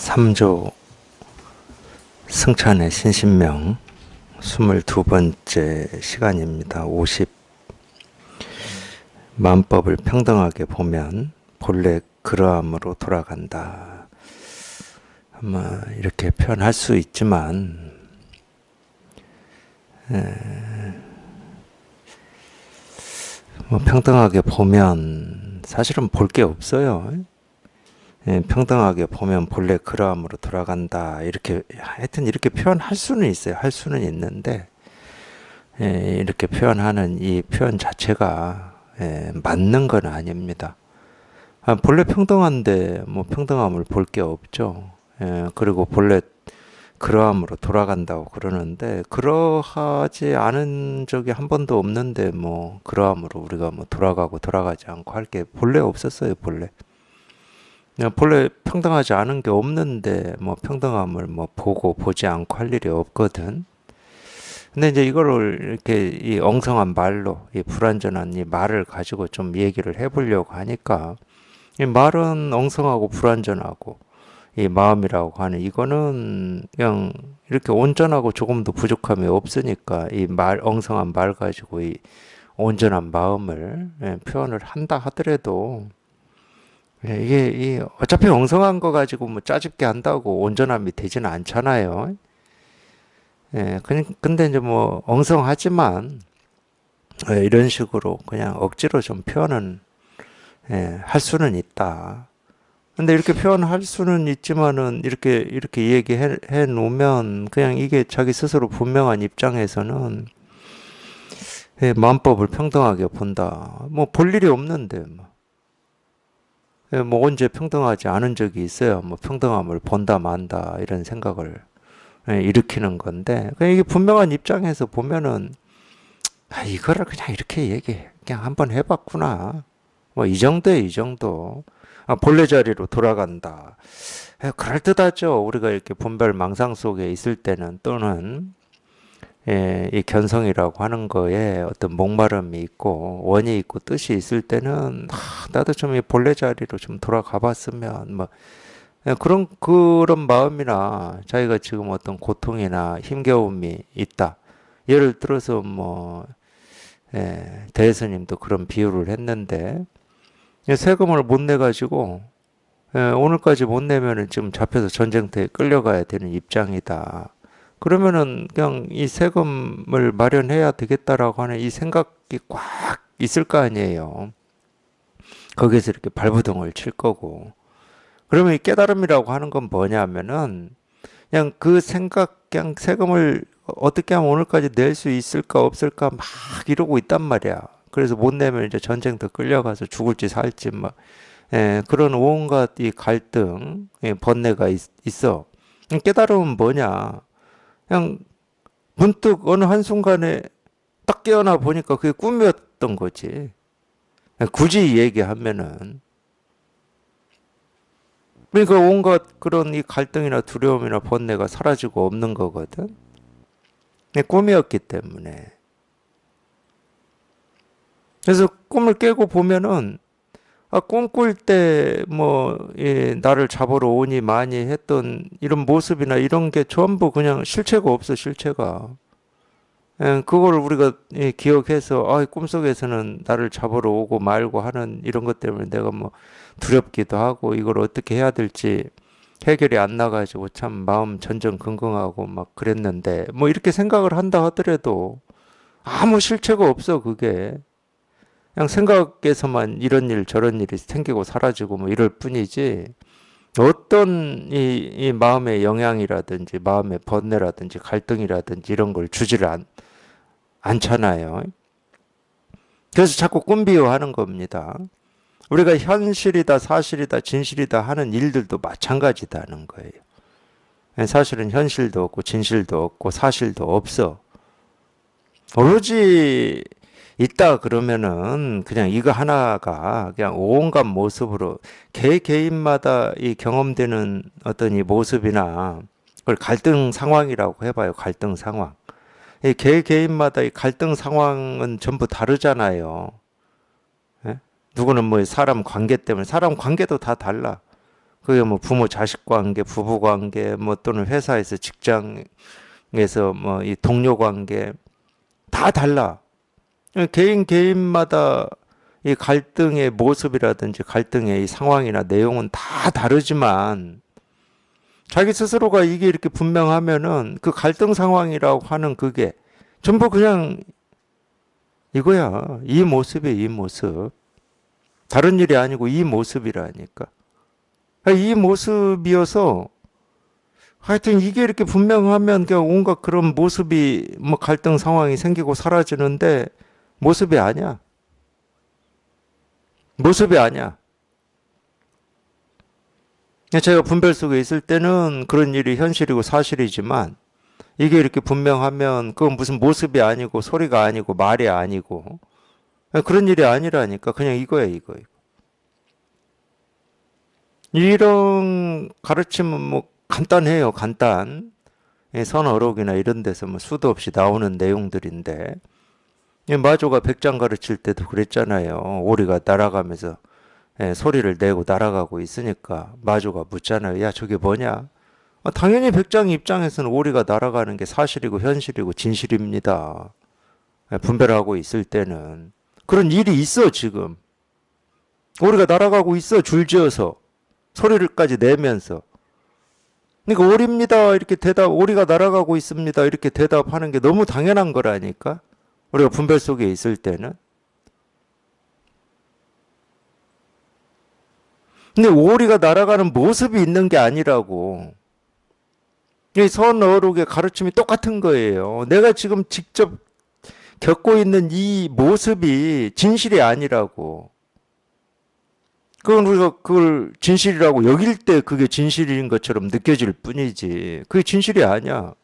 3조 승찬의 신신명 22번째 시간입니다. 50 만법을 평등하게 보면 본래 그러함으로 돌아간다. 아마 이렇게 표현할 수 있지만 평등하게 보면 사실은 볼 게 없어요. 평등하게 보면 본래 그러함으로 돌아간다. 이렇게 하여튼 이렇게 표현할 수는 있어요. 할 수는 있는데 이렇게 표현하는 이 표현 자체가 맞는 건 아닙니다. 본래 평등한데 뭐 평등함을 볼 게 없죠. 그리고 본래 그러함으로 돌아간다고 그러는데 그러하지 않은 적이 한 번도 없는데 뭐 그러함으로 우리가 뭐 돌아가고 돌아가지 않고 할 게 본래 없었어요. 본래 평등하지 않은 게 없는데 뭐 평등함을 뭐 보고 보지 않고 할 일이 없거든. 근데 이제 이거를 이렇게 이 엉성한 말로 이 불완전한 이 말을 가지고 좀 얘기를 해보려고 하니까 이 말은 엉성하고 불완전하고 이 마음이라고 하는 이거는 그냥 이렇게 온전하고 조금도 부족함이 없으니까 이 말 엉성한 말 가지고 이 온전한 마음을 표현을 한다 하더라도 이게 어차피 엉성한 거 가지고 뭐 짜집게 한다고 온전함이 되지는 않잖아요. 근데 이제 뭐 엉성하지만 이런 식으로 그냥 억지로 좀 표현은 할 수는 있다. 근데 이렇게 표현할 수는 있지만은 이렇게 얘기해 놓으면 그냥 이게 자기 스스로 분명한 입장에서는 마음법을 평등하게 본다. 뭐 볼 일이 없는데 뭐 언제 평등하지 않은 적이 있어요. 뭐 평등함을 본다 만다 이런 생각을 일으키는 건데 그냥 이게 분명한 입장에서 보면은 이거를 그냥 이렇게 얘기해. 그냥 한번 해봤구나. 뭐 이 정도에 이 정도. 본래 자리로 돌아간다. 그럴듯하죠. 우리가 이렇게 분별 망상 속에 있을 때는 또는 이 견성이라고 하는 거에 어떤 목마름이 있고 원이 있고 뜻이 있을 때는 나도 좀 이 본래 자리로 좀 돌아가 봤으면 뭐 그런 마음이나 자기가 지금 어떤 고통이나 힘겨움이 있다. 예를 들어서 뭐 대스님도 그런 비유를 했는데 세금을 못 내 가지고 오늘까지 못 내면은 지금 잡혀서 전쟁터에 끌려가야 되는 입장이다. 그러면은 그냥 이 세금을 마련해야 되겠다라고 하는 이 생각이 꽉 있을 거 아니에요. 거기에서 이렇게 발부동을 칠 거고. 그러면 이 깨달음이라고 하는 건 뭐냐면은 그냥 그 생각, 그냥 세금을 어떻게 하면 오늘까지 낼 수 있을까 없을까 막 이러고 있단 말이야. 그래서 못 내면 이제 전쟁터 끌려가서 죽을지 살지 막 그런 온갖 이 갈등, 번뇌가 있어. 깨달음은 뭐냐? 그냥 문득 어느 한순간에 딱 깨어나 보니까 그게 꿈이었던 거지. 굳이 얘기하면은. 그러니까 온갖 그런 이 갈등이나 두려움이나 번뇌가 사라지고 없는 거거든. 꿈이었기 때문에. 그래서 꿈을 깨고 보면은 꿈꿀 때 뭐 나를 잡으러 오니 많이 했던 이런 모습이나 이런 게 전부 그냥 실체가 없어 실체가. 그걸 우리가 기억해서 꿈속에서는 나를 잡으러 오고 말고 하는 이런 것 때문에 내가 뭐 두렵기도 하고 이걸 어떻게 해야 될지 해결이 안 나가지고 참 마음 전전긍긍하고 막 그랬는데 뭐 이렇게 생각을 한다 하더라도 아무 실체가 없어 그게. 그냥 생각에서만 이런 일 저런 일이 생기고 사라지고 뭐 이럴 뿐이지 어떤 이 마음의 영향이라든지 마음의 번뇌라든지 갈등이라든지 이런 걸 주지를 않잖아요. 그래서 자꾸 꿈 비유하는 겁니다. 우리가 현실이다 사실이다 진실이다 하는 일들도 마찬가지다는 거예요. 사실은 현실도 없고 진실도 없고 사실도 없어. 오로지 있다 그러면은 그냥 이거 하나가 그냥 온갖 모습으로 개인마다 이 경험되는 어떤 이 모습이나 그걸 갈등 상황이라고 해봐요. 갈등 상황. 이 개인마다 이 갈등 상황은 전부 다르잖아요. 누구는 뭐 사람 관계 때문에 사람 관계도 다 달라. 그게 뭐 부모 자식 관계, 부부 관계, 뭐 또는 회사에서 직장에서 뭐 이 동료 관계 다 달라. 개인 개인마다 이 갈등의 모습이라든지 갈등의 이 상황이나 내용은 다 다르지만 자기 스스로가 이게 이렇게 분명하면은 그 갈등 상황이라고 하는 그게 전부 그냥 이거야. 이 모습이 이 모습. 다른 일이 아니고 이 모습이라니까. 이 모습이어서 하여튼 이게 이렇게 분명하면 그냥 온갖 그런 모습이 뭐 갈등 상황이 생기고 사라지는데 모습이 아니야. 모습이 아니야. 제가 분별 속에 있을 때는 그런 일이 현실이고 사실이지만 이게 이렇게 분명하면 그건 무슨 모습이 아니고 소리가 아니고 말이 아니고 그런 일이 아니라니까. 그냥 이거야 이거. 이런 가르침은 뭐 간단해요. 간단. 선어록이나 이런 데서 뭐 수도 없이 나오는 내용들인데 마조가 백장 가르칠 때도 그랬잖아요. 오리가 날아가면서 소리를 내고 날아가고 있으니까 마조가 묻잖아요. 야, 저게 뭐냐? 당연히 백장 입장에서는 오리가 날아가는 게 사실이고 현실이고 진실입니다. 분별하고 있을 때는. 그런 일이 있어, 지금. 오리가 날아가고 있어, 줄지어서. 소리를까지 내면서. 그러니까 오리입니다. 이렇게 오리가 날아가고 있습니다. 이렇게 대답하는 게 너무 당연한 거라니까. 우리가 분별 속에 있을 때는. 근데 오리가 날아가는 모습이 있는 게 아니라고. 이 선어록의 가르침이 똑같은 거예요. 내가 지금 직접 겪고 있는 이 모습이 진실이 아니라고. 그건 우리가 그걸 진실이라고 여길 때 그게 진실인 것처럼 느껴질 뿐이지. 그게 진실이 아니야.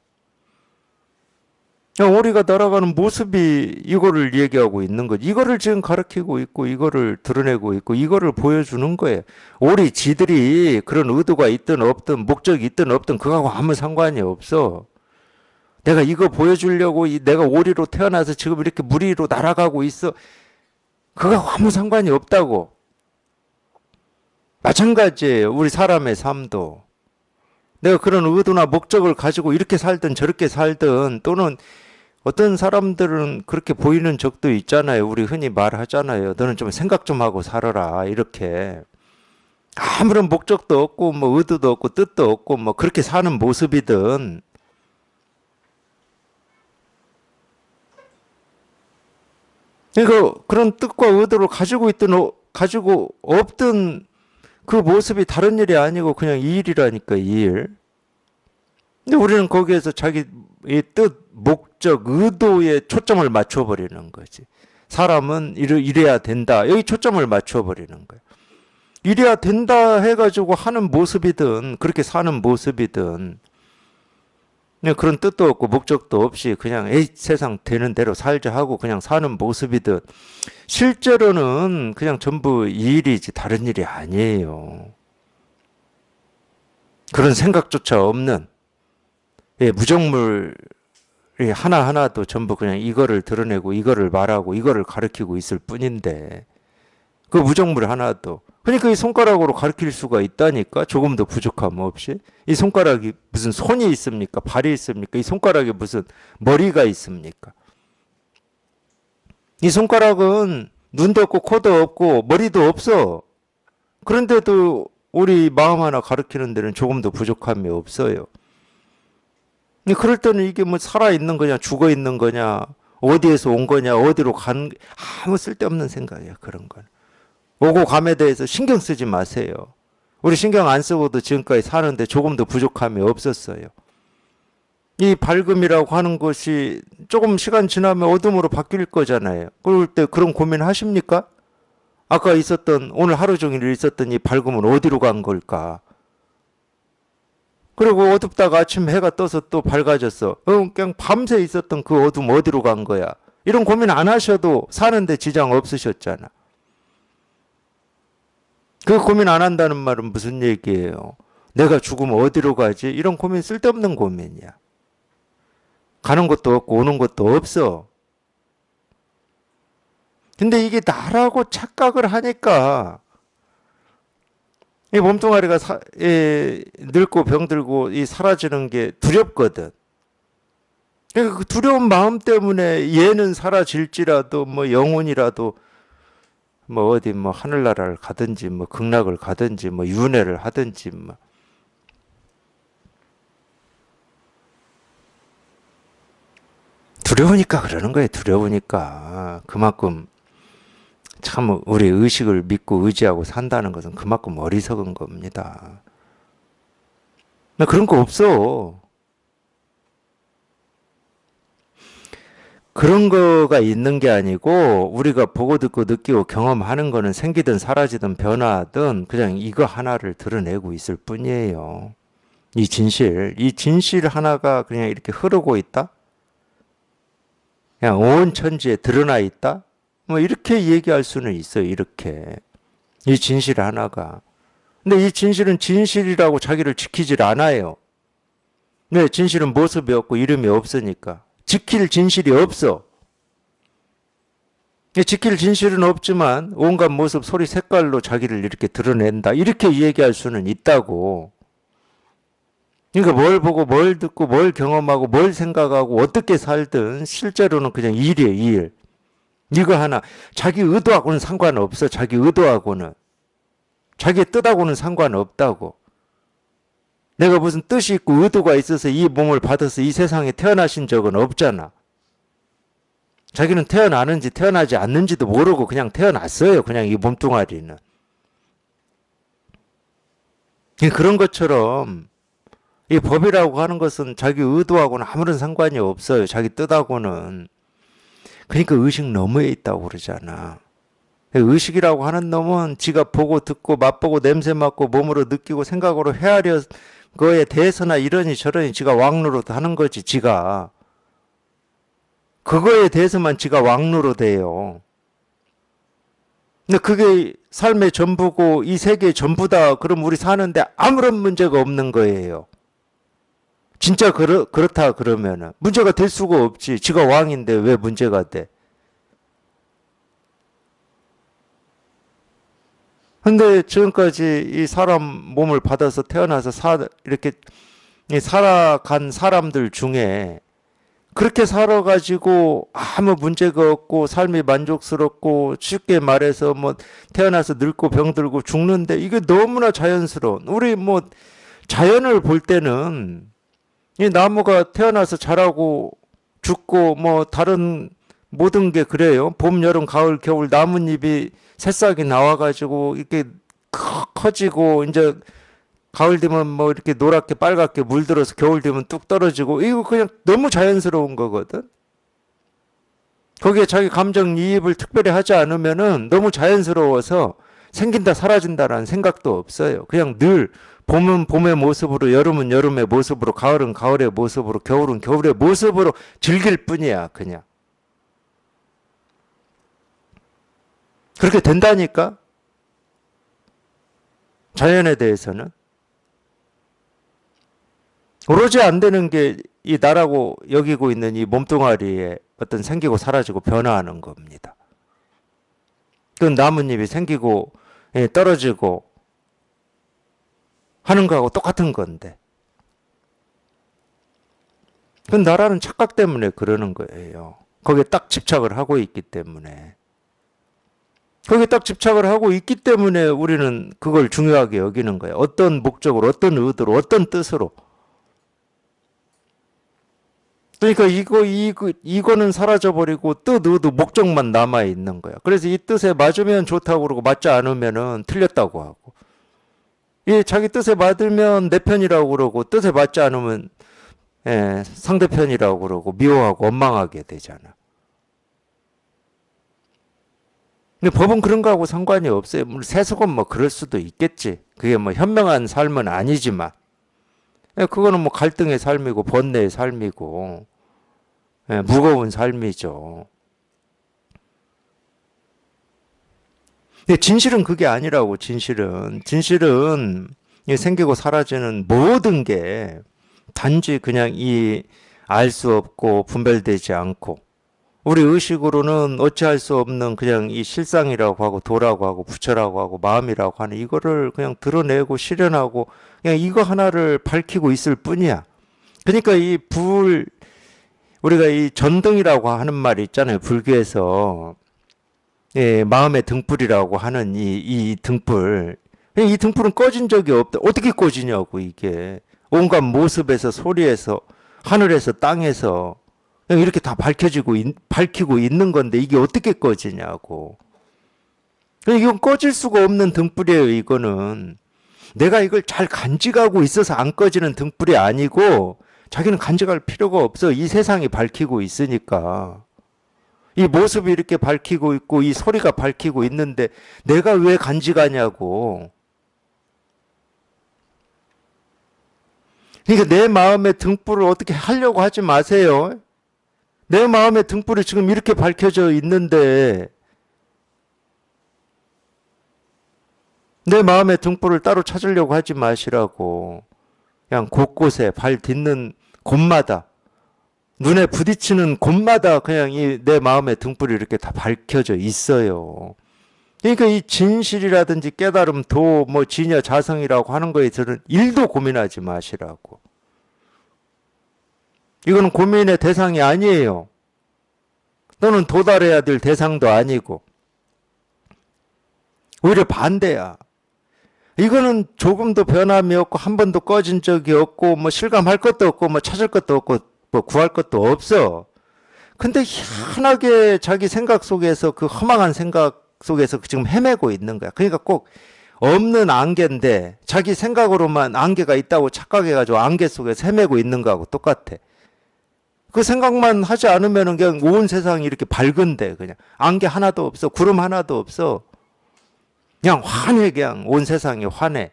오리가 날아가는 모습이 이거를 얘기하고 있는 거지. 이거를 지금 가르치고 있고, 이거를 드러내고 있고, 이거를 보여주는 거예요. 오리 지들이 그런 의도가 있든 없든, 목적이 있든 없든, 그거하고 아무 상관이 없어. 내가 이거 보여주려고, 내가 오리로 태어나서 지금 이렇게 물 위로 날아가고 있어. 그거하고 아무 상관이 없다고. 마찬가지예요. 우리 사람의 삶도. 내가 그런 의도나 목적을 가지고 이렇게 살든 저렇게 살든 또는 어떤 사람들은 그렇게 보이는 적도 있잖아요. 우리 흔히 말하잖아요. 너는 좀 생각 좀 하고 살아라. 이렇게. 아무런 목적도 없고 뭐 의도도 없고 뜻도 없고 뭐 그렇게 사는 모습이든 그러니까 그런 뜻과 의도를 가지고 있든 가지고 없든 그 모습이 다른 일이 아니고 그냥 이 일이라니까 이 일. 근데 우리는 거기에서 자기 뜻, 목적, 의도에 초점을 맞춰버리는 거지. 사람은 이래야 된다. 여기 초점을 맞춰버리는 거야. 이래야 된다 해가지고 하는 모습이든 그렇게 사는 모습이든 그냥 그런 뜻도 없고 목적도 없이 그냥 에이 세상 되는 대로 살자 하고 그냥 사는 모습이든 실제로는 그냥 전부 이 일이지 다른 일이 아니에요. 그런 생각조차 없는 무정물이 하나하나도 전부 그냥 이거를 드러내고 이거를 말하고 이거를 가르치고 있을 뿐인데 그 무정물 하나도 그러니까 이 손가락으로 가르칠 수가 있다니까. 조금도 부족함 없이. 이 손가락이 무슨 손이 있습니까? 발이 있습니까? 이 손가락에 무슨 머리가 있습니까? 이 손가락은 눈도 없고 코도 없고 머리도 없어. 그런데도 우리 마음 하나 가르치는 데는 조금도 부족함이 없어요. 그럴 때는 이게 뭐 살아있는 거냐 죽어 있는 거냐 어디에서 온 거냐 어디로 간 아무 쓸데없는 생각이야. 그런 건. 오고 감에 대해서 신경 쓰지 마세요. 우리 신경 안 쓰고도 지금까지 사는데 조금도 부족함이 없었어요. 이 밝음이라고 하는 것이 조금 시간 지나면 어둠으로 바뀔 거잖아요. 그럴 때 그런 고민 하십니까? 아까 있었던 오늘 하루 종일 있었던 이 밝음은 어디로 간 걸까? 그리고 어둡다가 아침 해가 떠서 또 밝아졌어. 그냥 밤새 있었던 그 어둠 어디로 간 거야? 이런 고민 안 하셔도 사는데 지장 없으셨잖아. 그 고민 안 한다는 말은 무슨 얘기예요? 내가 죽으면 어디로 가지? 이런 고민 쓸데없는 고민이야. 가는 것도 없고 오는 것도 없어. 근데 이게 나라고 착각을 하니까 이 몸뚱아리가 늙고 병들고 이 사라지는 게 두렵거든. 그러니까 그 두려운 마음 때문에 얘는 사라질지라도 뭐 영혼이라도 뭐 어디 뭐 하늘나라를 가든지 뭐 극락을 가든지 뭐 윤회를 하든지 뭐 두려우니까 그러는 거예요. 두려우니까. 그만큼 참 우리 의식을 믿고 의지하고 산다는 것은 그만큼 어리석은 겁니다. 나 그런 거 없어. 그런 거가 있는 게 아니고 우리가 보고 듣고 느끼고 경험하는 거는 생기든 사라지든 변화하든 그냥 이거 하나를 드러내고 있을 뿐이에요. 이 진실 하나가 그냥 이렇게 흐르고 있다? 그냥 온 천지에 드러나 있다? 뭐 이렇게 얘기할 수는 있어요. 이렇게. 이 진실 하나가. 근데 이 진실은 진실이라고 자기를 지키질 않아요. 네, 진실은 모습이 없고 이름이 없으니까. 지킬 진실이 없어. 지킬 진실은 없지만 온갖 모습, 소리, 색깔로 자기를 이렇게 드러낸다. 이렇게 얘기할 수는 있다고. 그러니까 뭘 보고 뭘 듣고 뭘 경험하고 뭘 생각하고 어떻게 살든 실제로는 그냥 일이에요, 일. 이거 하나. 자기 의도하고는 상관없어. 자기 의도하고는. 자기의 뜻하고는 상관없다고. 내가 무슨 뜻이 있고 의도가 있어서 이 몸을 받아서 이 세상에 태어나신 적은 없잖아. 자기는 태어나는지 태어나지 않는지도 모르고 그냥 태어났어요. 그냥 이 몸뚱아리는. 그런 것처럼 이 법이라고 하는 것은 자기 의도하고는 아무런 상관이 없어요. 자기 뜻하고는. 그러니까 의식 너머에 있다고 그러잖아. 의식이라고 하는 놈은 지가 보고 듣고 맛보고 냄새 맡고 몸으로 느끼고 생각으로 헤아려 거에 대해서나 이러니 저러니 지가 왕노릇 하는 거지. 지가. 그거에 대해서만 지가 왕노릇 해요. 근데 그게 삶의 전부고 이 세계의 전부다. 그럼 우리 사는데 아무런 문제가 없는 거예요. 진짜 그렇다 그러면은 문제가 될 수가 없지. 지가 왕인데 왜 문제가 돼? 근데 지금까지 이 사람 몸을 받아서 태어나서 이렇게 살아간 사람들 중에 그렇게 살아가지고 아무 문제가 없고 삶이 만족스럽고 쉽게 말해서 뭐 태어나서 늙고 병들고 죽는데 이게 너무나 자연스러운 우리 뭐 자연을 볼 때는 이 나무가 태어나서 자라고 죽고 뭐 다른 모든 게 그래요. 봄, 여름, 가을, 겨울 나뭇잎이 새싹이 나와가지고 이렇게 커지고 이제 가을 되면 뭐 이렇게 노랗게 빨갛게 물들어서 겨울 되면 뚝 떨어지고 이거 그냥 너무 자연스러운 거거든. 거기에 자기 감정이입을 특별히 하지 않으면은 너무 자연스러워서 생긴다 사라진다라는 생각도 없어요. 그냥 늘 봄은 봄의 모습으로 여름은 여름의 모습으로 가을은 가을의 모습으로 겨울은 겨울의 모습으로 즐길 뿐이야 그냥. 그렇게 된다니까 자연에 대해서는. 오로지 안 되는 게 이 나라고 여기고 있는 이 몸뚱아리에 어떤 생기고 사라지고 변화하는 겁니다. 그 나뭇잎이 생기고 떨어지고 하는 거하고 똑같은 건데. 그 나라는 착각 때문에 그러는 거예요. 거기에 딱 집착을 하고 있기 때문에. 거기에 딱 집착을 하고 있기 때문에 우리는 그걸 중요하게 여기는 거예요. 어떤 목적으로, 어떤 의도로, 어떤 뜻으로. 그러니까 이거는 사라져버리고 뜻, 의도, 목적만 남아있는 거야. 그래서 이 뜻에 맞으면 좋다고 그러고 맞지 않으면 틀렸다고 하고. 자기 뜻에 맞으면 내 편이라고 그러고 뜻에 맞지 않으면 상대편이라고 그러고 미워하고 원망하게 되잖아. 근데 법은 그런 거하고 상관이 없어요. 물론 세속은 뭐 그럴 수도 있겠지. 그게 뭐 현명한 삶은 아니지만. 그거는 뭐 갈등의 삶이고 번뇌의 삶이고 무거운 삶이죠. 근데 진실은 그게 아니라고. 진실은 생기고 사라지는 모든 게 단지 그냥 이 알 수 없고 분별되지 않고 우리 의식으로는 어찌할 수 없는 그냥 이 실상이라고 하고 도라고 하고 부처라고 하고 마음이라고 하는 이거를 그냥 드러내고 실현하고 그냥 이거 하나를 밝히고 있을 뿐이야. 그러니까 이 우리가 이 전등이라고 하는 말이 있잖아요. 불교에서. 예, 마음의 등불이라고 하는 이 등불. 이 등불은 꺼진 적이 없다. 어떻게 꺼지냐고, 이게. 온갖 모습에서, 소리에서, 하늘에서, 땅에서. 이렇게 다 밝히고 있는 건데, 이게 어떻게 꺼지냐고. 이건 꺼질 수가 없는 등불이에요, 이거는. 내가 이걸 잘 간직하고 있어서 안 꺼지는 등불이 아니고, 자기는 간직할 필요가 없어. 이 세상이 밝히고 있으니까. 이 모습이 이렇게 밝히고 있고 이 소리가 밝히고 있는데 내가 왜 간직하냐고. 그러니까 내 마음의 등불을 어떻게 하려고 하지 마세요. 내 마음의 등불이 지금 이렇게 밝혀져 있는데 내 마음의 등불을 따로 찾으려고 하지 마시라고. 그냥 곳곳에 발 딛는 곳마다 눈에 부딪히는 곳마다 그냥 이 내 마음의 등불이 이렇게 다 밝혀져 있어요. 그러니까 이 진실이라든지 깨달음, 도, 뭐 진여, 자성이라고 하는 거에 저는 일도 고민하지 마시라고. 이거는 고민의 대상이 아니에요. 너는 도달해야 될 대상도 아니고. 오히려 반대야. 이거는 조금도 변함이 없고 한 번도 꺼진 적이 없고 뭐 실감할 것도 없고 뭐 찾을 것도 없고 뭐 구할 것도 없어. 근데 희한하게 자기 생각 속에서 그 허망한 생각 속에서 지금 헤매고 있는 거야. 그러니까 꼭 없는 안개인데 자기 생각으로만 안개가 있다고 착각해가지고 안개 속에서 헤매고 있는 거하고 똑같아. 그 생각만 하지 않으면 그냥 온 세상이 이렇게 밝은데 그냥 안개 하나도 없어. 구름 하나도 없어. 그냥 환해. 그냥 온 세상이 환해.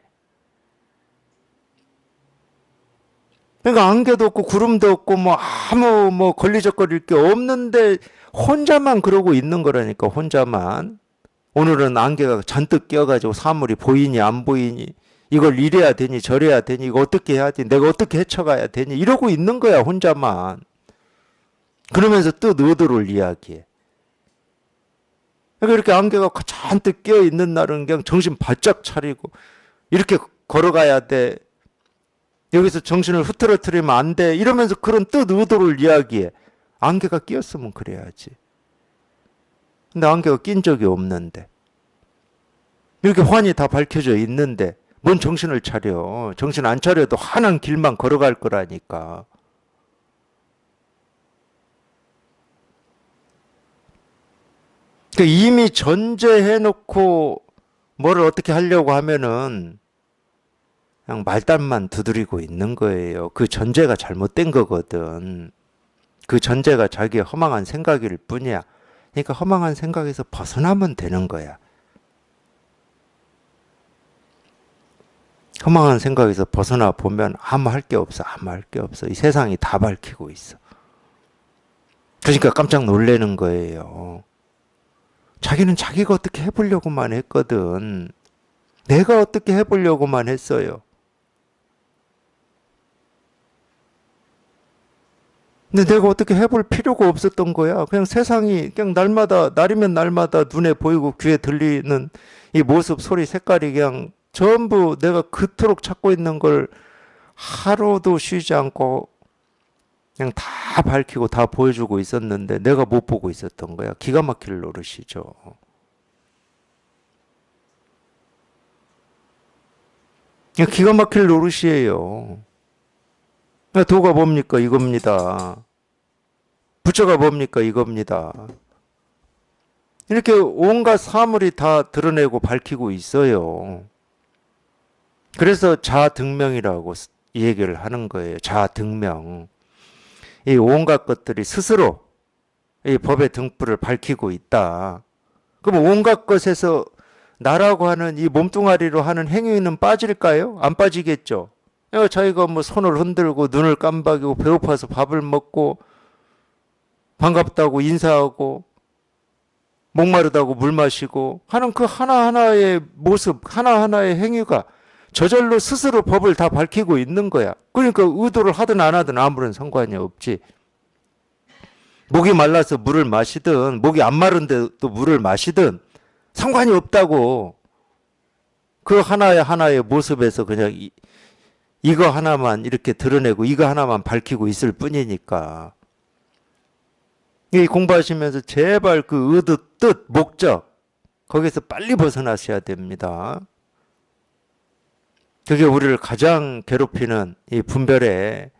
그러니까 안개도 없고 구름도 없고 뭐 아무 뭐 걸리적거릴 게 없는데 혼자만 그러고 있는 거라니까. 혼자만. 오늘은 안개가 잔뜩 껴가지고 사물이 보이니 안 보이니 이걸 이래야 되니 저래야 되니 이거 어떻게 해야 되니 내가 어떻게 헤쳐가야 되니 이러고 있는 거야. 혼자만. 그러면서 또 의도를 이야기해. 그러니까 이렇게 안개가 잔뜩 껴 있는 날은 그냥 정신 바짝 차리고 이렇게 걸어가야 돼. 여기서 정신을 흐트러뜨리면 안 돼. 이러면서 그런 뜻 의도를 이야기해. 안개가 끼었으면 그래야지. 근데 안개가 낀 적이 없는데. 이렇게 환히 다 밝혀져 있는데 뭔 정신을 차려. 정신 안 차려도 환한 길만 걸어갈 거라니까. 그러니까 이미 전제해놓고 뭐를 어떻게 하려고 하면은 그냥 말단만 두드리고 있는 거예요. 그 전제가 잘못된 거거든. 그 전제가 자기의 허망한 생각일 뿐이야. 그러니까 허망한 생각에서 벗어나면 되는 거야. 허망한 생각에서 벗어나 보면 아무 할 게 없어. 아무 할 게 없어. 이 세상이 다 밝히고 있어. 그러니까 깜짝 놀라는 거예요. 자기는 자기가 어떻게 해보려고만 했거든. 내가 어떻게 해보려고만 했어요. 근데 내가 어떻게 해볼 필요가 없었던 거야. 그냥 세상이 그냥 날이면 날마다 눈에 보이고 귀에 들리는 이 모습, 소리, 색깔이 그냥 전부 내가 그토록 찾고 있는 걸 하루도 쉬지 않고 그냥 다 밝히고 다 보여주고 있었는데 내가 못 보고 있었던 거야. 기가 막힐 노릇이죠. 기가 막힐 노릇이에요. 도가 뭡니까? 이겁니다. 부처가 뭡니까? 이겁니다. 이렇게 온갖 사물이 다 드러내고 밝히고 있어요. 그래서 자등명이라고 이 얘기를 하는 거예요. 자등명. 이 온갖 것들이 스스로 이 법의 등불을 밝히고 있다. 그럼 온갖 것에서 나라고 하는 이 몸뚱아리로 하는 행위는 빠질까요? 안 빠지겠죠. 자기가 뭐 손을 흔들고 눈을 깜박이고 배고파서 밥을 먹고 반갑다고 인사하고 목마르다고 물 마시고 하는 그 하나하나의 모습, 하나하나의 행위가 저절로 스스로 법을 다 밝히고 있는 거야. 그러니까 의도를 하든 안 하든 아무런 상관이 없지. 목이 말라서 물을 마시든 목이 안 마른데도 물을 마시든 상관이 없다고. 그 하나의 모습에서 그냥 이거 하나만 이렇게 드러내고 이거 하나만 밝히고 있을 뿐이니까. 이 공부하시면서 제발 그 의도, 뜻, 목적 거기서 빨리 벗어나셔야 됩니다. 그게 우리를 가장 괴롭히는 이 분별의,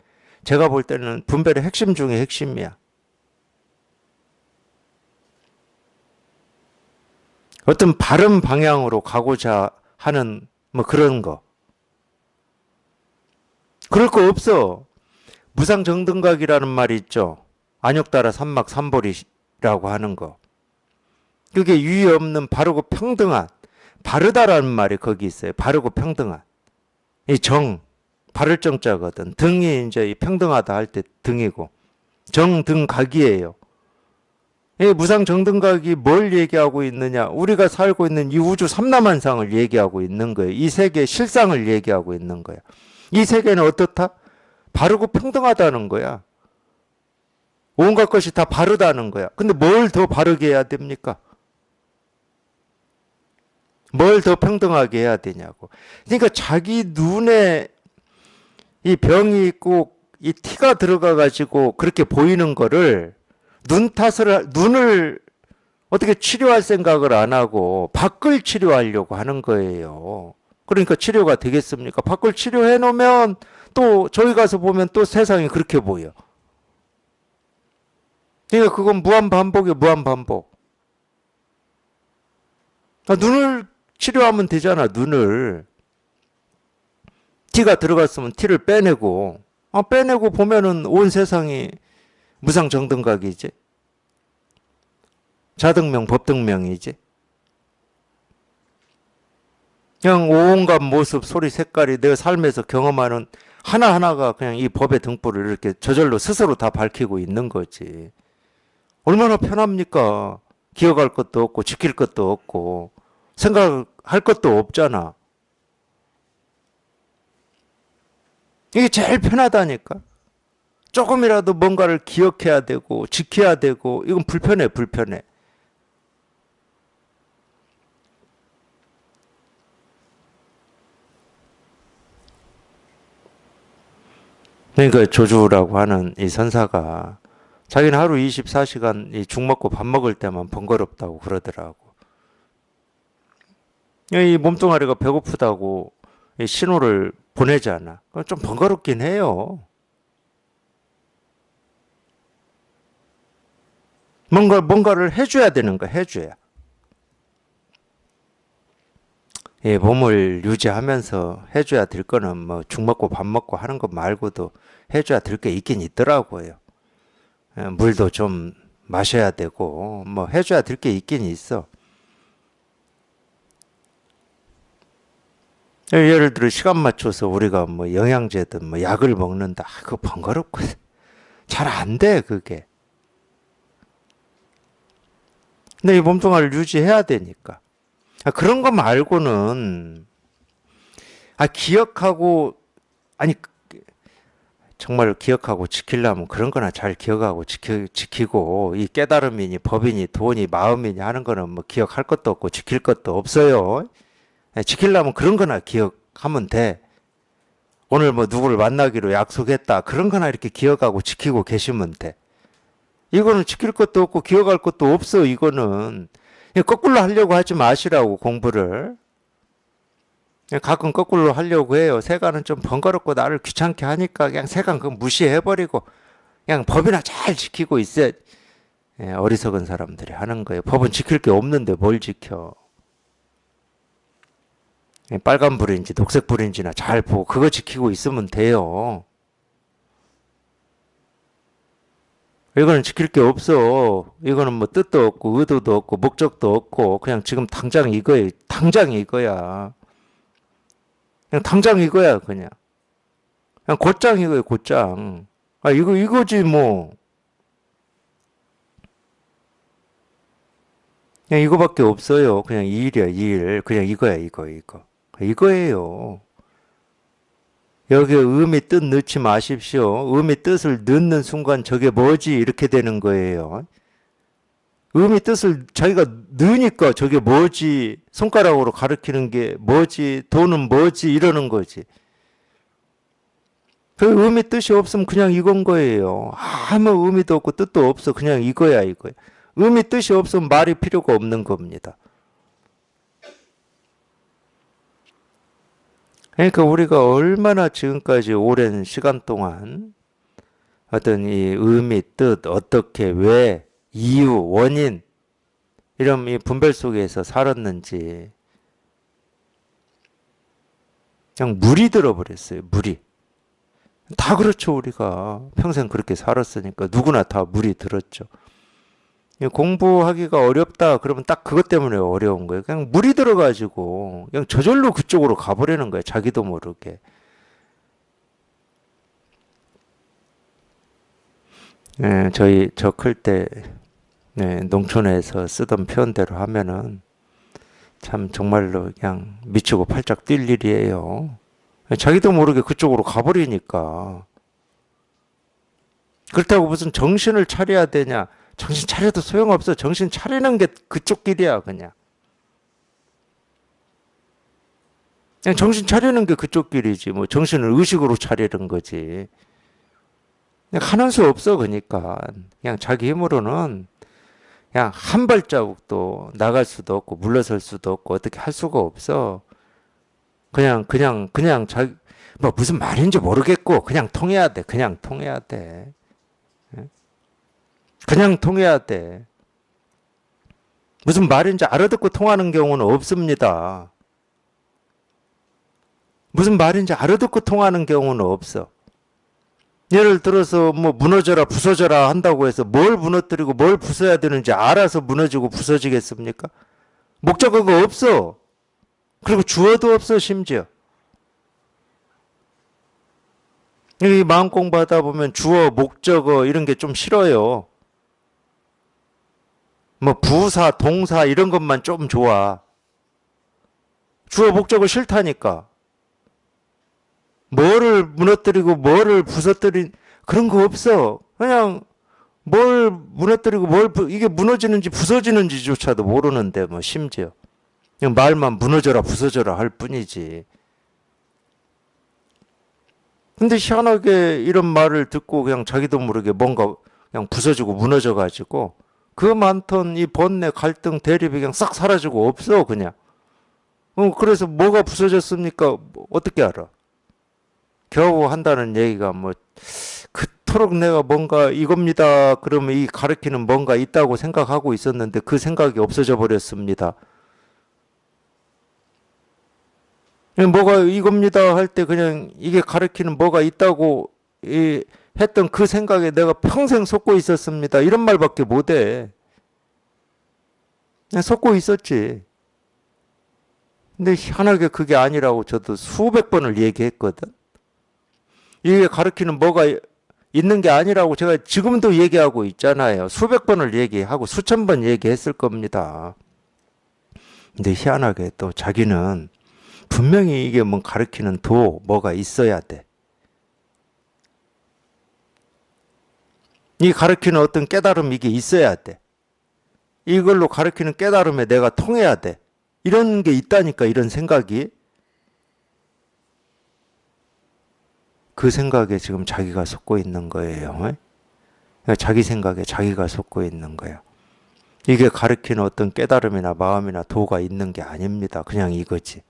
제가 볼 때는 분별의 핵심 중에 핵심이야. 어떤 바른 방향으로 가고자 하는 뭐 그런 거. 그럴 거 없어. 무상정등각이라는 말이 있죠. 안욕따라 삼막삼보리라고 하는 거. 그게 유의 없는 바르고 평등한, 바르다라는 말이 거기 있어요. 바르고 평등한. 이 정, 바를 정자거든. 등이 이제 평등하다 할 때 등이고. 정등각이에요. 이 무상정등각이 뭘 얘기하고 있느냐? 우리가 살고 있는 이 우주 삼라만상을 얘기하고 있는 거예요. 이 세계의 실상을 얘기하고 있는 거야. 이 세계는 어떻다? 바르고 평등하다는 거야. 온갖 것이 다 바르다는 거야. 근데 뭘 더 바르게 해야 됩니까? 뭘 더 평등하게 해야 되냐고. 그러니까 자기 눈에 이 병이 있고 이 티가 들어가 가지고 그렇게 보이는 거를 눈을 어떻게 치료할 생각을 안 하고 밖을 치료하려고 하는 거예요. 그러니까 치료가 되겠습니까? 밖을 치료해 놓으면 또 저기 가서 보면 또 세상이 그렇게 보여. 그러니까 그건 무한반복이에요. 무한반복. 눈을 치료하면 되잖아. 눈을. 티가 들어갔으면 티를 빼내고 빼내고 보면은 온 세상이 무상정등각이지. 자등명 법등명이지. 그냥 온갖 모습 소리 색깔이 내 삶에서 경험하는 하나하나가 그냥 이 법의 등불을 이렇게 저절로 스스로 다 밝히고 있는 거지. 얼마나 편합니까? 기억할 것도 없고 지킬 것도 없고 생각할 것도 없잖아. 이게 제일 편하다니까. 조금이라도 뭔가를 기억해야 되고 지켜야 되고 이건 불편해. 그러니까 조주라고 하는 이 선사가 자기는 하루 24시간 죽 먹고 밥 먹을 때만 번거롭다고 그러더라고. 이 몸뚱아리가 배고프다고 이 신호를 보내잖아. 좀 번거롭긴 해요. 뭔가를 해줘야 되는 거야, 해줘야. 이 몸을 유지하면서 해줘야 될 거는 뭐 죽 먹고 밥 먹고 하는 것 말고도 해줘야 될 게 있긴 있더라고요. 물도 좀 마셔야 되고 뭐 해줘야 될 게 있긴 있어. 예를 들어 시간 맞춰서 우리가 뭐 영양제든 뭐 약을 먹는다. 그거 번거롭고 잘 안 돼, 그게. 근데 이 몸뚱아리를 유지해야 되니까. 그런 거 말고는 기억하고 아니 정말 기억하고 지키려면 그런 거나 잘 기억하고 지키고 이 깨달음이니 법이니 돈이 마음이니 하는 거는 뭐 기억할 것도 없고 지킬 것도 없어요. 지키려면 그런 거나 기억하면 돼. 오늘 뭐 누구를 만나기로 약속했다. 그런 거나 이렇게 기억하고 지키고 계시면 돼. 이거는 지킬 것도 없고 기억할 것도 없어. 이거는 거꾸로 하려고 하지 마시라고 공부를. 가끔 거꾸로 하려고 해요. 세간은 좀 번거롭고 나를 귀찮게 하니까 그냥 세간 그거 무시해버리고 그냥 법이나 잘 지키고 있어. 어리석은 사람들이 하는 거예요. 법은 지킬 게 없는데 뭘 지켜. 빨간불인지 녹색불인지나 잘 보고 그거 지키고 있으면 돼요. 이거는 지킬 게 없어. 이거는 뭐 뜻도 없고 의도도 없고 목적도 없고 그냥 지금 당장 이거야. 당장 이거야. 그냥 당장 이거야, 그냥. 그냥 곧장 이거야, 곧장. 이거지, 뭐. 그냥 이거밖에 없어요. 그냥 이 일이야, 이 일. 그냥 이거야, 이거. 이거예요. 여기에 의미 뜻 넣지 마십시오. 의미 뜻을 넣는 순간 저게 뭐지? 이렇게 되는 거예요. 의미 뜻을 자기가 넣으니까 저게 뭐지? 손가락으로 가리키는 게 뭐지? 돈은 뭐지? 이러는 거지. 그 의미 뜻이 없으면 그냥 이건 거예요. 아무 의미도 없고 뜻도 없어. 그냥 이거야, 이거야. 의미 뜻이 없으면 말이 필요가 없는 겁니다. 그러니까 우리가 얼마나 지금까지 오랜 시간 동안 어떤 이 의미, 뜻, 어떻게, 왜, 이유, 원인 이런 이 분별 속에서 살았는지 그냥 물이 들어버렸어요. 물이. 다 그렇죠. 우리가 평생 그렇게 살았으니까 누구나 다 물이 들었죠. 공부하기가 어렵다 그러면 딱 그것 때문에 어려운 거예요. 그냥 물이 들어가지고 그냥 저절로 그쪽으로 가버리는 거예요. 자기도 모르게. 네, 저 클 때, 네, 농촌에서 쓰던 표현대로 하면은 참 정말로 그냥 미치고 팔짝 뛸 일이에요. 자기도 모르게 그쪽으로 가버리니까. 그렇다고 무슨 정신을 차려야 되냐? 정신 차려도 소용없어. 정신 차리는 게 그쪽 길이야, 그냥. 그냥 정신 차리는 게 그쪽 길이지. 뭐 정신을 의식으로 차리는 거지. 그냥 하는 수 없어, 그러니까. 그냥 자기 힘으로는 그냥 한 발자국도 나갈 수도 없고 물러설 수도 없고 어떻게 할 수가 없어. 그냥 자기 뭐 무슨 말인지 모르겠고 그냥 통해야 돼. 그냥 통해야 돼. 그냥 통해야 돼. 무슨 말인지 알아듣고 통하는 경우는 없습니다. 무슨 말인지 알아듣고 통하는 경우는 없어. 예를 들어서 뭐 무너져라 부서져라 한다고 해서 뭘 무너뜨리고 뭘 부숴야 되는지 알아서 무너지고 부서지겠습니까? 목적어가 없어. 그리고 주어도 없어 심지어. 이 마음 공부하다 보면 주어, 목적어 이런 게 좀 싫어요. 뭐 부사, 동사 이런 것만 좀 좋아. 주어, 목적어 싫다니까. 뭐를 무너뜨리고 뭐를 부서뜨린 그런 거 없어. 그냥 뭘 무너뜨리고 이게 무너지는지 부서지는지조차도 모르는데 뭐 심지어 그냥 말만 무너져라 부서져라 할 뿐이지. 근데 희한하게 이런 말을 듣고 그냥 자기도 모르게 뭔가 그냥 부서지고 무너져 가지고 그 많던 이 번뇌 갈등 대립이 그냥 싹 사라지고 없어 그냥. 그래서 뭐가 부서졌습니까? 뭐 어떻게 알아? 겨우 한다는 얘기가 뭐 그토록 내가 뭔가 이겁니다. 그러면 이 가르치는 뭔가 있다고 생각하고 있었는데 그 생각이 없어져 버렸습니다. 뭐가 이겁니다 할 때 그냥 이게 가르치는 뭐가 있다고 했던 그 생각에 내가 평생 속고 있었습니다. 이런 말밖에 못해. 그냥 속고 있었지. 근데 희한하게 그게 아니라고 저도 수백 번을 얘기했거든. 이게 가르치는 뭐가 있는 게 아니라고 제가 지금도 얘기하고 있잖아요. 수백 번을 얘기하고 수천 번 얘기했을 겁니다. 근데 희한하게 또 자기는 분명히 이게 뭐 가르치는 뭐가 있어야 돼. 이 가르치는 어떤 깨달음 이게 있어야 돼. 이걸로 가르치는 깨달음에 내가 통해야 돼. 이런 게 있다니까 이런 생각이. 그 생각에 지금 자기가 속고 있는 거예요. 그러니까 자기 생각에 자기가 속고 있는 거야. 이게 가르치는 어떤 깨달음이나 마음이나 도가 있는 게 아닙니다. 그냥 이거지.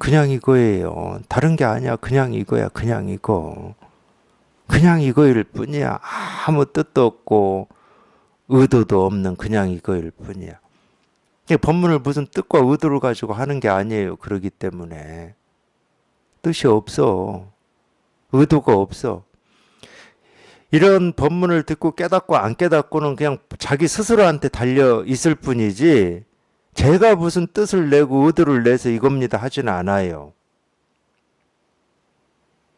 그냥 이거예요. 다른 게 아니야. 그냥 이거야. 그냥 이거. 그냥 이거일 뿐이야. 아무 뜻도 없고 의도도 없는 그냥 이거일 뿐이야. 법문을 무슨 뜻과 의도를 가지고 하는 게 아니에요. 그러기 때문에. 뜻이 없어. 의도가 없어. 이런 법문을 듣고 깨닫고 안 깨닫고는 그냥 자기 스스로한테 달려 있을 뿐이지 제가 무슨 뜻을 내고 의도를 내서 이겁니다 하지는 않아요.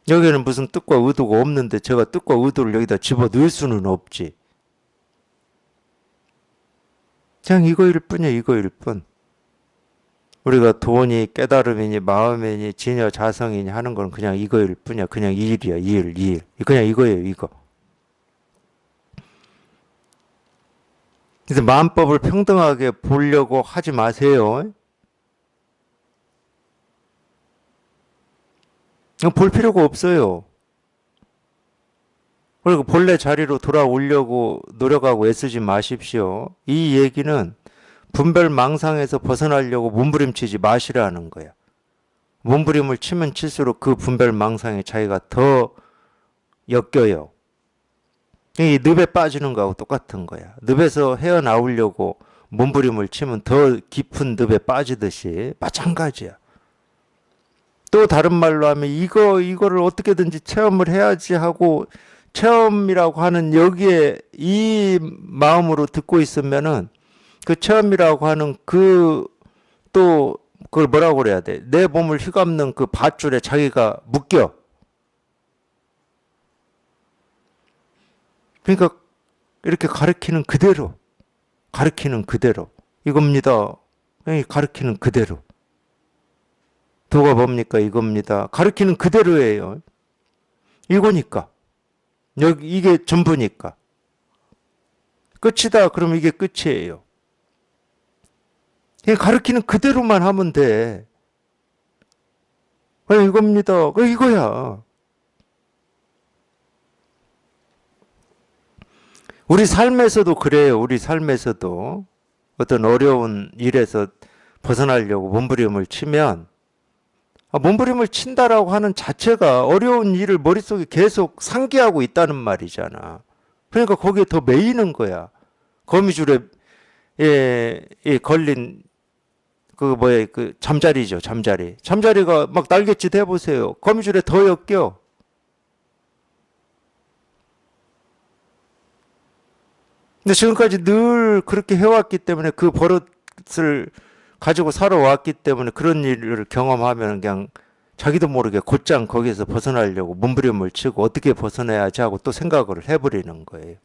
여기는 무슨 뜻과 의도가 없는데 제가 뜻과 의도를 여기다 집어넣을 수는 없지. 그냥 이거일 뿐이야. 이거일 뿐. 우리가 돈이 깨달음이니 마음이니 진여 자성이니 하는 건 그냥 이거일 뿐이야. 그냥 이 일이야. 이 일, 이 일. 그냥 이거예요. 이거. 그래서 마음법을 평등하게 보려고 하지 마세요. 볼 필요가 없어요. 그리고 본래 자리로 돌아오려고 노력하고 애쓰지 마십시오. 이 얘기는 분별 망상에서 벗어나려고 몸부림치지 마시라는 거야. 몸부림을 치면 칠수록 그 분별 망상에 자기가 더 엮여요. 이 늪에 빠지는 거하고 똑같은 거야. 늪에서 헤어나오려고 몸부림을 치면 더 깊은 늪에 빠지듯이 마찬가지야. 또 다른 말로 하면 이거를 어떻게든지 체험을 해야지 하고 체험이라고 하는 여기에 이 마음으로 듣고 있으면은 그 체험이라고 하는 또 그걸 뭐라고 그래야 돼? 내 몸을 휘감는 그 밧줄에 자기가 묶여. 그러니까 이렇게 가르치는 그대로 이겁니다. 가르치는 그대로. 도가 뭡니까? 이겁니다. 가르치는 그대로예요. 이거니까. 이게 전부니까. 끝이다. 그럼 이게 끝이에요. 가르치는 그대로만 하면 돼. 이겁니다. 이거야. 우리 삶에서도 그래요. 우리 삶에서도 어떤 어려운 일에서 벗어나려고 몸부림을 치면 몸부림을 친다라고 하는 자체가 어려운 일을 머릿속에 계속 상기하고 있다는 말이잖아. 그러니까 거기에 더 매이는 거야. 거미줄에 걸린 그 잠자리죠. 잠자리가 막 날갯짓 해보세요. 거미줄에 더 엮여. 근데 지금까지 늘 그렇게 해왔기 때문에 그 버릇을 가지고 살아왔기 때문에 그런 일을 경험하면 그냥 자기도 모르게 곧장 거기에서 벗어나려고 몸부림을 치고 어떻게 벗어나야지 하고 또 생각을 해버리는 거예요.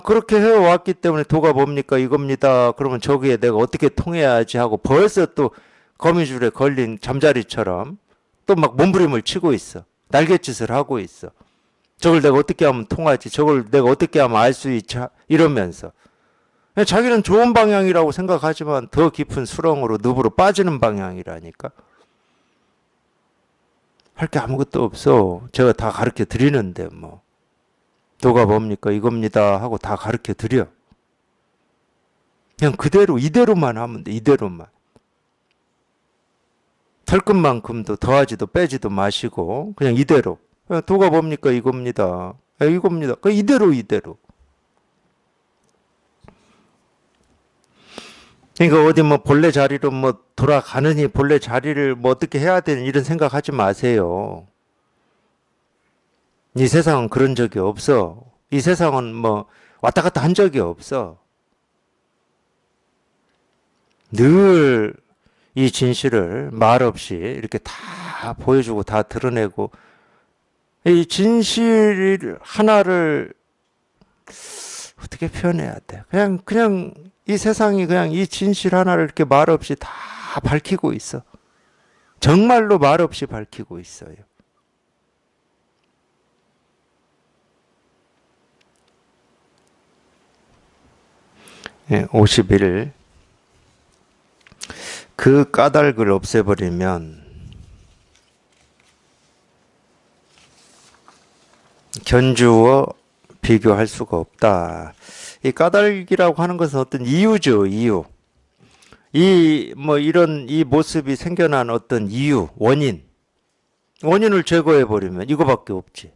그렇게 해왔기 때문에 도가 뭡니까? 이겁니다. 그러면 저기에 내가 어떻게 통해야지 하고 벌써 또 거미줄에 걸린 잠자리처럼 또 막 몸부림을 치고 있어. 날갯짓을 하고 있어. 저걸 내가 어떻게 하면 통하지? 저걸 내가 어떻게 하면 알 수 있지? 이러면서. 자기는 좋은 방향이라고 생각하지만 더 깊은 수렁으로 늪으로 빠지는 방향이라니까. 할 게 아무것도 없어. 제가 다 가르쳐 드리는데 뭐. 도가 뭡니까? 이겁니다 하고 다 가르쳐 드려. 그냥 그대로 이대로만 하면 돼. 이대로만. 털끝만큼도 더하지도 빼지도 마시고 그냥 이대로. 도가 뭡니까? 이겁니다. 이겁니다. 이대로. 그러니까 어디 뭐 본래 자리로 뭐 돌아가느니 본래 자리를 뭐 어떻게 해야 되는 이런 생각하지 마세요. 이 세상은 그런 적이 없어. 이 세상은 뭐 왔다 갔다 한 적이 없어. 늘 이 진실을 말없이 이렇게 다 보여주고 다 드러내고 이 진실 하나를 어떻게 표현해야 돼? 그냥 이 세상이 그냥 이 진실 하나를 이렇게 말없이 다 밝히고 있어. 정말로 말없이 밝히고 있어요. 네, 51. 그 까닭을 없애버리면 견주어 비교할 수가 없다. 이 까닭이라고 하는 것은 어떤 이유죠, 이유. 이 모습이 생겨난 어떤 이유, 원인을 제거해버리면 이거밖에 없지.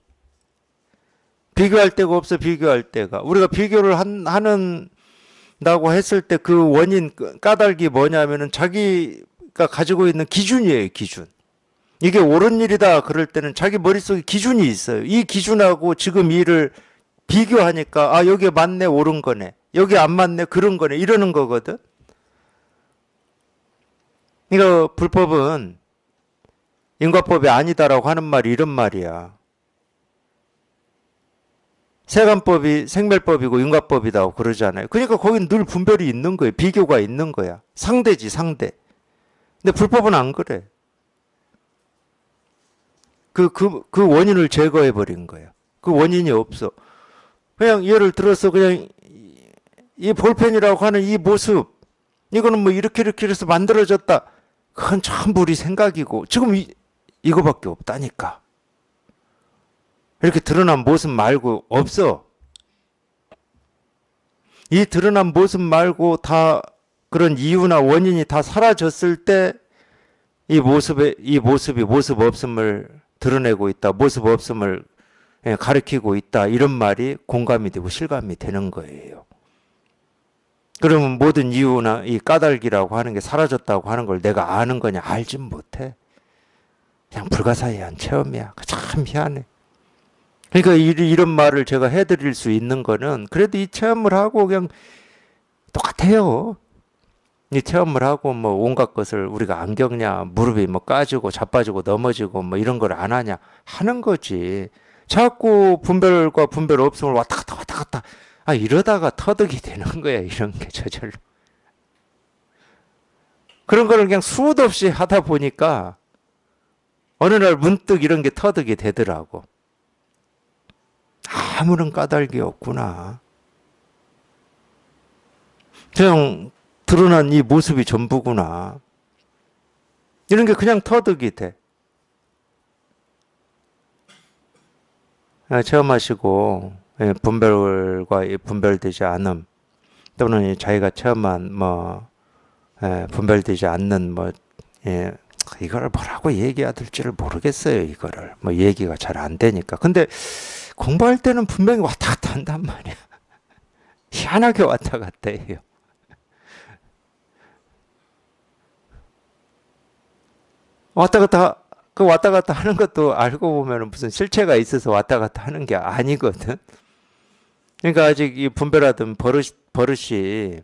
비교할 데가 없어, 비교할 데가. 우리가 비교를 한다고 했을 때 그 원인, 까닭이 뭐냐면은 자기가 가지고 있는 기준이에요, 기준. 이게 옳은 일이다 그럴 때는 자기 머릿속에 기준이 있어요. 이 기준하고 지금 일을 비교하니까 여기 맞네, 옳은 거네. 여기 안 맞네, 그런 거네. 이러는 거거든. 그러니까 불법은 인과법이 아니다라고 하는 말이 이런 말이야. 세간법이 생멸법이고 인과법이다고 그러잖아요. 그러니까 거긴 늘 분별이 있는 거예요. 비교가 있는 거야. 상대지, 상대. 근데 불법은 안 그래. 그 원인을 제거해 버린 거예요. 그 원인이 없어. 그냥 예를 들어서 그냥 이 볼펜이라고 하는 이 모습, 이거는 뭐 이렇게 해서 만들어졌다. 그건 전부 우리 생각이고 지금 이거밖에 없다니까. 이렇게 드러난 모습 말고 없어. 이 드러난 모습 말고 다 그런 이유나 원인이 다 사라졌을 때 이 모습이 모습 없음을 드러내고 있다. 모습 없음을 가리키고 있다. 이런 말이 공감이 되고 실감이 되는 거예요. 그러면 모든 이유나 이 까닭이라고 하는 게 사라졌다고 하는 걸 내가 아는 거냐? 알진 못해. 그냥 불가사의한 체험이야. 참 희한해. 그러니까 이런 말을 제가 해드릴 수 있는 거는 그래도 이 체험을 하고 그냥 똑같아요. 이 체험을 하고 뭐 온갖 것을 우리가 안 겪냐, 무릎이 뭐 까지고 자빠지고 넘어지고 뭐 이런 걸 안 하냐 하는 거지. 자꾸 분별과 분별 없음을 왔다 갔다 이러다가 터득이 되는 거야. 이런 게 저절로. 그런 거를 그냥 수도 없이 하다 보니까 어느 날 문득 이런 게 터득이 되더라고. 아무런 까닭이 없구나. 그냥 드러난 이 모습이 전부구나. 이런 게 그냥 터득이 돼. 체험하시고 분별과 분별되지 않음 또는 자기가 체험한 분별되지 않는 이걸 뭐라고 얘기해야 될지를 모르겠어요. 이거를 얘기가 잘 안 되니까. 근데 공부할 때는 분명히 왔다 갔다 한단 말이야. 희한하게 왔다 갔다 해요. 그 왔다 갔다 하는 것도 알고 보면 무슨 실체가 있어서 왔다 갔다 하는 게 아니거든. 그러니까 아직 이 분별하던 버릇이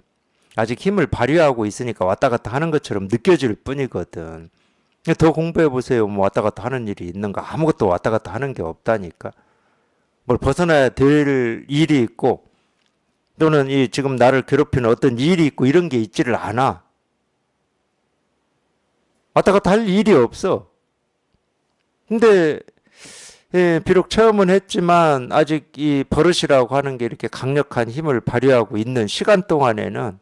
아직 힘을 발휘하고 있으니까 왔다 갔다 하는 것처럼 느껴질 뿐이거든. 더 공부해 보세요. 뭐 왔다 갔다 하는 일이 있는가? 아무것도 왔다 갔다 하는 게 없다니까. 뭘 벗어나야 될 일이 있고 또는 이 지금 나를 괴롭히는 어떤 일이 있고 이런 게 있지를 않아. 왔다 갔다 할 일이 없어. 근데 비록 체험은 했지만 아직 이 버릇이라고 하는 게 이렇게 강력한 힘을 발휘하고 있는 시간 동안에는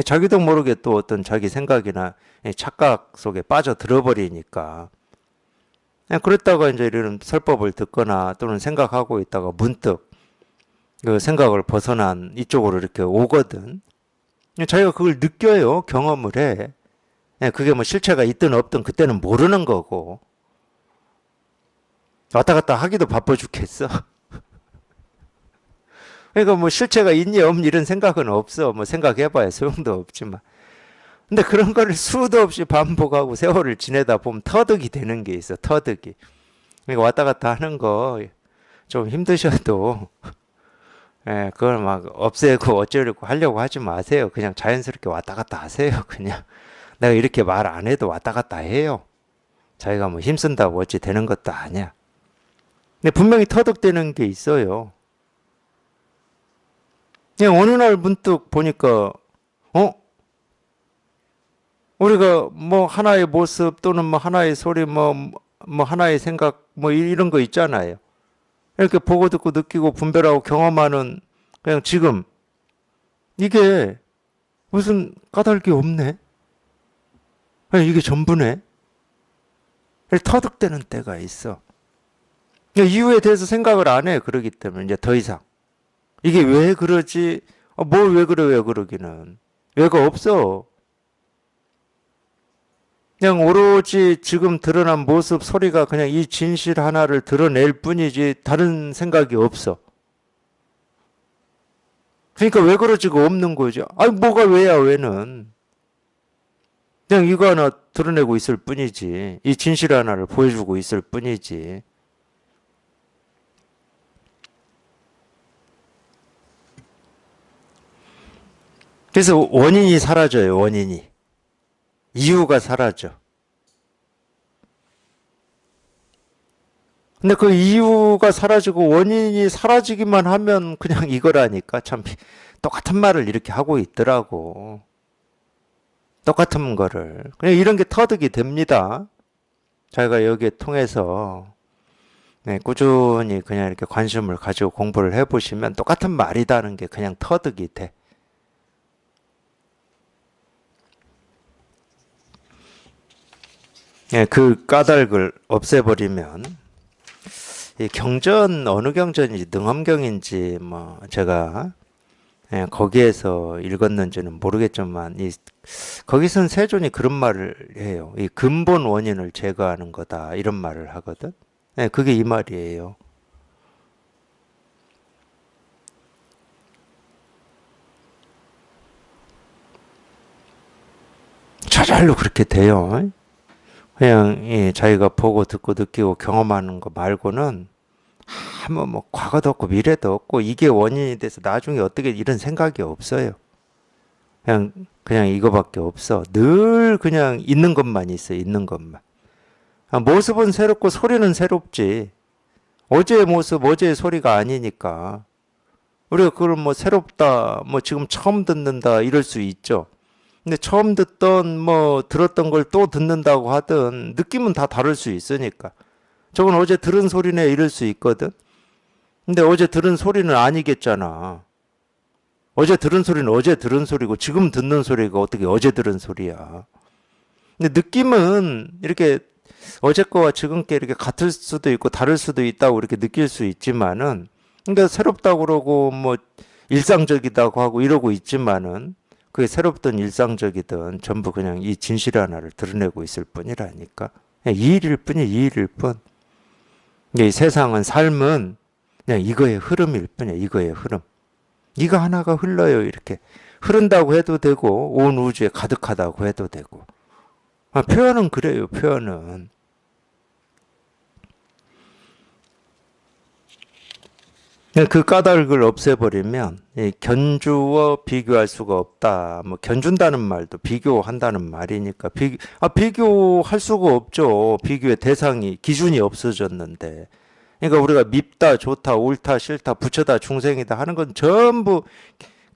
자기도 모르게 또 어떤 자기 생각이나 착각 속에 빠져들어 버리니까 그랬다가 이제 이런 설법을 듣거나 또는 생각하고 있다가 문득 그 생각을 벗어난 이쪽으로 이렇게 오거든. 자기가 그걸 느껴요. 경험을 해. 그게 뭐 실체가 있든 없든 그때는 모르는 거고. 왔다 갔다 하기도 바빠 죽겠어. 그러니까 뭐 실체가 있니 없니 이런 생각은 없어. 뭐 생각해봐야 소용도 없지만. 근데 그런 거를 수도 없이 반복하고 세월을 지내다 보면 터득이 되는 게 있어. 터득이. 그러니까 왔다 갔다 하는 거 좀 힘드셔도 그걸 막 없애고 어쩌려고 하려고 하지 마세요. 그냥 자연스럽게 왔다 갔다 하세요. 그냥. 내가 이렇게 말 안 해도 왔다 갔다 해요. 자기가 뭐 힘쓴다고 어찌 되는 것도 아니야. 근데 분명히 터득되는 게 있어요. 그냥 어느 날 문득 보니까 우리가 뭐 하나의 모습 또는 뭐 하나의 소리 뭐 하나의 생각 뭐 이런 거 있잖아요. 이렇게 보고 듣고 느끼고 분별하고 경험하는 그냥 지금 이게 무슨 까닭이 없네. 이게 전부네. 터득되는 때가 있어. 이유에 대해서 생각을 안 해. 그러기 때문에 이제 더 이상 이게 왜 그러지? 뭘 왜 그래 왜 그러기는. 왜가 없어. 그냥 오로지 지금 드러난 모습 소리가 그냥 이 진실 하나를 드러낼 뿐이지 다른 생각이 없어. 그러니까 왜 그러지가 없는 거죠. 아니 뭐가 왜야 왜는. 그냥 이거 하나 드러내고 있을 뿐이지. 이 진실 하나를 보여주고 있을 뿐이지. 그래서 원인이 사라져요. 원인이. 이유가 사라져. 근데 그 이유가 사라지고 원인이 사라지기만 하면 그냥 이거라니까. 참 똑같은 말을 이렇게 하고 있더라고. 똑같은 거를. 그냥 이런 게 터득이 됩니다. 자기가 여기에 통해서 네, 꾸준히 그냥 이렇게 관심을 가지고 공부를 해보시면 똑같은 말이다는 게 그냥 터득이 돼. 예, 그 까닭을 없애버리면 이 경전 어느 경전인지 능엄경인지 뭐 제가 예, 거기에서 읽었는지는 모르겠지만 거기서는 세존이 그런 말을 해요. 이 근본 원인을 제거하는 거다 이런 말을 하거든. 예, 그게 이 말이에요. 저절로 그렇게 돼요. 그냥 자기가 보고 듣고 느끼고 경험하는 거 말고는 아무 뭐 과거도 없고 미래도 없고 이게 원인이 돼서 나중에 어떻게 이런 생각이 없어요. 그냥 이거밖에 없어. 늘 그냥 있는 것만 있어. 있는 것만. 모습은 새롭고 소리는 새롭지. 어제의 모습, 어제의 소리가 아니니까. 우리가 그걸 뭐 새롭다, 뭐 지금 처음 듣는다 이럴 수 있죠. 근데 처음 듣던 뭐 들었던 걸 또 듣는다고 하든 느낌은 다 다를 수 있으니까. 저건 어제 들은 소리네 이럴 수 있거든. 근데 어제 들은 소리는 아니겠잖아. 어제 들은 소리는 어제 들은 소리고 지금 듣는 소리가 어떻게 어제 들은 소리야. 근데 느낌은 이렇게 어제 거와 지금 게 이렇게 같을 수도 있고 다를 수도 있다고 이렇게 느낄 수 있지만은 그러니까 새롭다고 그러고 뭐 일상적이다고 하고 이러고 있지만은 그게 새롭든 일상적이든 전부 그냥 이 진실 하나를 드러내고 있을 뿐이라니까. 그냥 이 일일 뿐이야, 이 일일 뿐. 이 세상은 삶은 그냥 이거의 흐름일 뿐이야, 이거의 흐름. 이거 하나가 흘러요, 이렇게. 흐른다고 해도 되고, 온 우주에 가득하다고 해도 되고. 표현은 그래요, 표현은. 그 까닭을 없애버리면 견주어 비교할 수가 없다. 뭐 견준다는 말도 비교한다는 말이니까 비교할 수가 없죠. 비교의 대상이 기준이 없어졌는데. 그러니까 우리가 밉다, 좋다, 옳다, 싫다, 부처다, 중생이다 하는 건 전부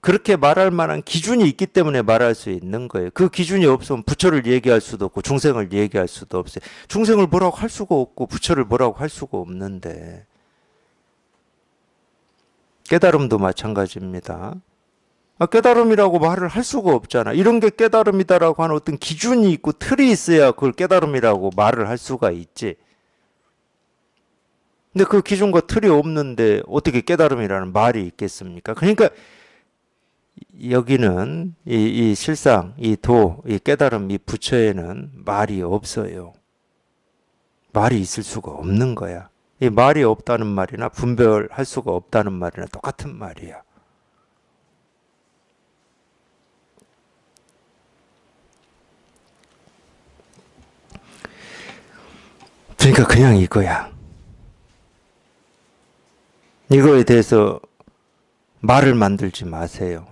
그렇게 말할 만한 기준이 있기 때문에 말할 수 있는 거예요. 그 기준이 없으면 부처를 얘기할 수도 없고 중생을 얘기할 수도 없어요. 중생을 뭐라고 할 수가 없고 부처를 뭐라고 할 수가 없는데. 깨달음도 마찬가지입니다. 깨달음이라고 말을 할 수가 없잖아. 이런 게 깨달음이다라고 하는 어떤 기준이 있고 틀이 있어야 그걸 깨달음이라고 말을 할 수가 있지. 근데 그 기준과 틀이 없는데 어떻게 깨달음이라는 말이 있겠습니까? 그러니까 여기는 이 실상, 이 깨달음, 이 부처에는 말이 없어요. 말이 있을 수가 없는 거야. 이 말이 없다는 말이나 분별할 수가 없다는 말이나 똑같은 말이야. 그러니까 그냥 이거야. 이거에 대해서 말을 만들지 마세요.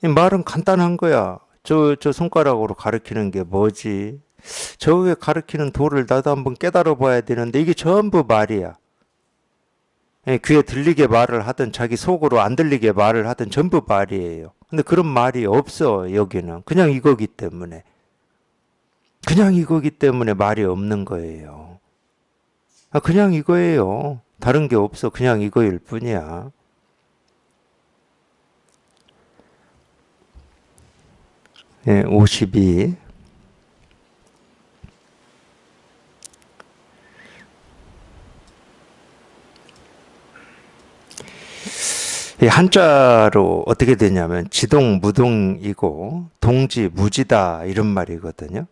이 말은 간단한 거야. 저 손가락으로 가리키는 게 뭐지? 저게 가리키는 도를 나도 한번 깨달아 봐야 되는데 이게 전부 말이야. 귀에 들리게 말을 하든 자기 속으로 안 들리게 말을 하든 전부 말이에요. 근데 그런 말이 없어 여기는. 그냥 이거기 때문에. 그냥 이거기 때문에 말이 없는 거예요. 그냥 이거예요. 다른 게 없어. 그냥 이거일 뿐이야. 52. 이 한자로 어떻게 되냐면 지동 무동이고 동지 무지다 이런 말이거든요.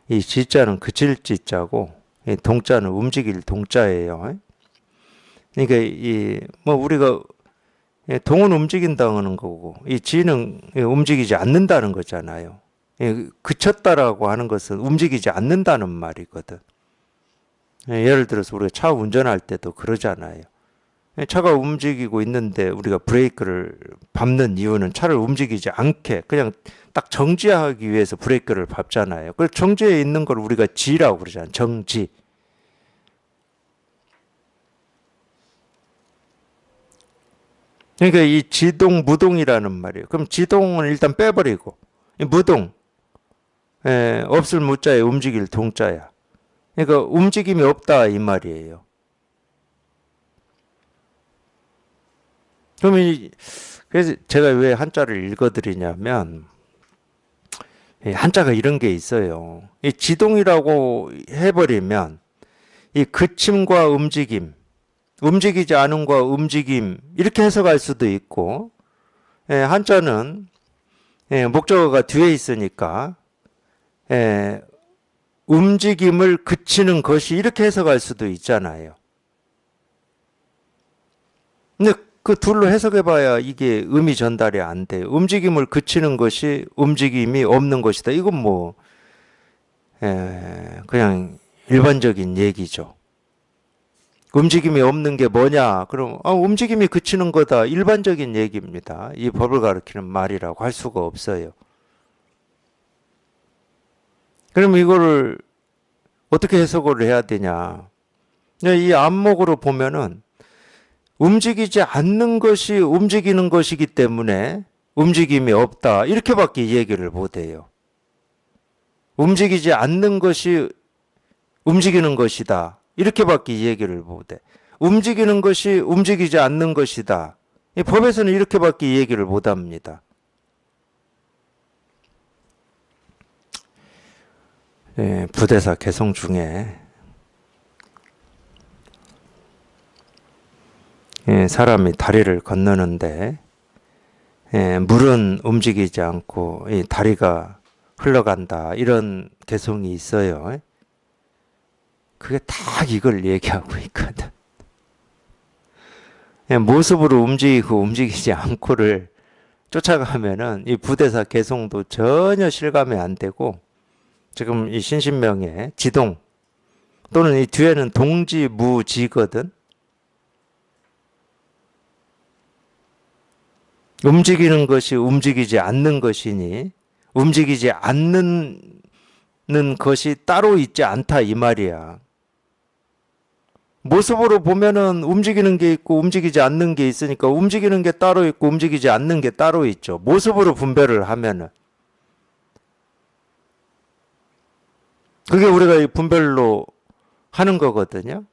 이 지자는 그칠 지자고 이 동자는 움직일 동자예요. 그러니까 이 뭐 우리가 동은 움직인다는 거고 이 지는 움직이지 않는다는 거잖아요. 그쳤다라고 하는 것은 움직이지 않는다는 말이거든. 예를 들어서 우리가 차 운전할 때도 그러잖아요. 차가 움직이고 있는데 우리가 브레이크를 밟는 이유는 차를 움직이지 않게 그냥 딱 정지하기 위해서 브레이크를 밟잖아요. 그 정지해 있는 걸 우리가 지라고 그러잖아요. 정지. 그러니까 이 지동 무동이라는 말이에요. 그럼 지동은 일단 빼버리고 무동. 없을 무자에 움직일 동자야. 그러니까 움직임이 없다 이 말이에요. 그러면 그래서 제가 왜 한자를 읽어드리냐면 한자가 이런 게 있어요. 이 지동이라고 해버리면 이 그침과 움직임, 움직이지 않음과 움직임 이렇게 해석할 수도 있고 한자는 목적어가 뒤에 있으니까 움직임을 그치는 것이 이렇게 해석할 수도 있잖아요. 근데 그 둘로 해석해봐야 이게 의미 전달이 안 돼요. 움직임을 그치는 것이 움직임이 없는 것이다. 이건 뭐 그냥 일반적인 얘기죠. 움직임이 없는 게 뭐냐? 그럼 움직임이 그치는 거다. 일반적인 얘기입니다. 이 법을 가리키는 말이라고 할 수가 없어요. 그럼 이거를 어떻게 해석을 해야 되냐? 이 안목으로 보면은 움직이지 않는 것이 움직이는 것이기 때문에 움직임이 없다. 이렇게밖에 얘기를 못해요. 움직이지 않는 것이 움직이는 것이다. 이렇게밖에 얘기를 못해. 움직이는 것이 움직이지 않는 것이다. 이 법에서는 이렇게밖에 얘기를 못합니다. 부대사 개성 중에 사람이 다리를 건너는데 물은 움직이지 않고 이 다리가 흘러간다. 이런 개성이 있어요. 그게 딱 이걸 얘기하고 있거든. 모습으로 움직이고 움직이지 않고를 쫓아가면은 이 부대사 개성도 전혀 실감이 안 되고 지금 이 신신명의 지동 또는 이 뒤에는 동지무지거든. 움직이는 것이 움직이지 않는 것이니 움직이지 않는 것이 따로 있지 않다 이 말이야. 모습으로 보면은 움직이는 게 있고 움직이지 않는 게 있으니까 움직이는 게 따로 있고 움직이지 않는 게 따로 있죠. 모습으로 분별을 하면은. 그게 우리가 분별로 하는 거거든요.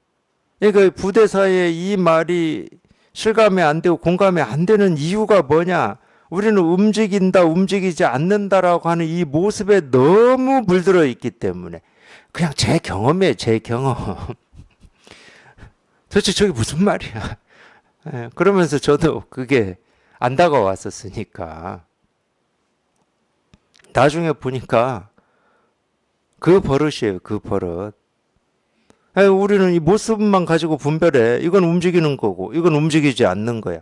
그러니까 부대사의 이 말이 실감이 안 되고 공감이 안 되는 이유가 뭐냐? 우리는 움직인다, 움직이지 않는다라고 하는 이 모습에 너무 물들어 있기 때문에 그냥 제 경험이에요, 제 경험. 도대체 저게 무슨 말이야? 그러면서 저도 그게 안 다가왔었으니까 나중에 보니까 그 버릇이에요, 그 버릇. 우리는 이 모습만 가지고 분별해. 이건 움직이는 거고, 이건 움직이지 않는 거야.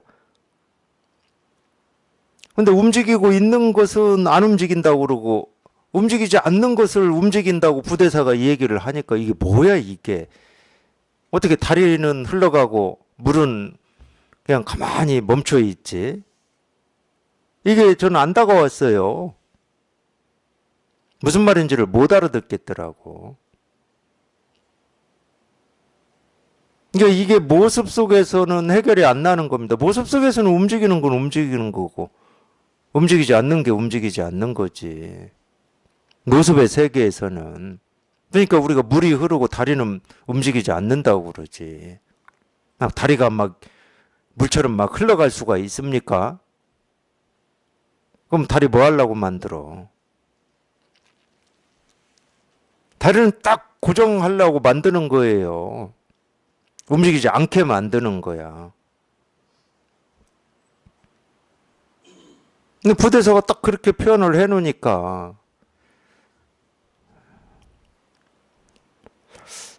근데 움직이고 있는 것은 안 움직인다고 그러고, 움직이지 않는 것을 움직인다고 부대사가 이 얘기를 하니까 이게 뭐야, 이게. 어떻게 다리는 흘러가고, 물은 그냥 가만히 멈춰 있지. 이게 저는 안 다가왔어요. 무슨 말인지를 못 알아듣겠더라고. 이게 모습 속에서는 해결이 안 나는 겁니다. 모습 속에서는 움직이는 건 움직이는 거고, 움직이지 않는 게 움직이지 않는 거지. 모습의 세계에서는. 그러니까 우리가 물이 흐르고 다리는 움직이지 않는다고 그러지. 다리가 막 물처럼 막 흘러갈 수가 있습니까? 그럼 다리 뭐 하려고 만들어? 다리는 딱 고정하려고 만드는 거예요. 움직이지 않게 만드는 거야. 근데 부대사가 딱 그렇게 표현을 해놓으니까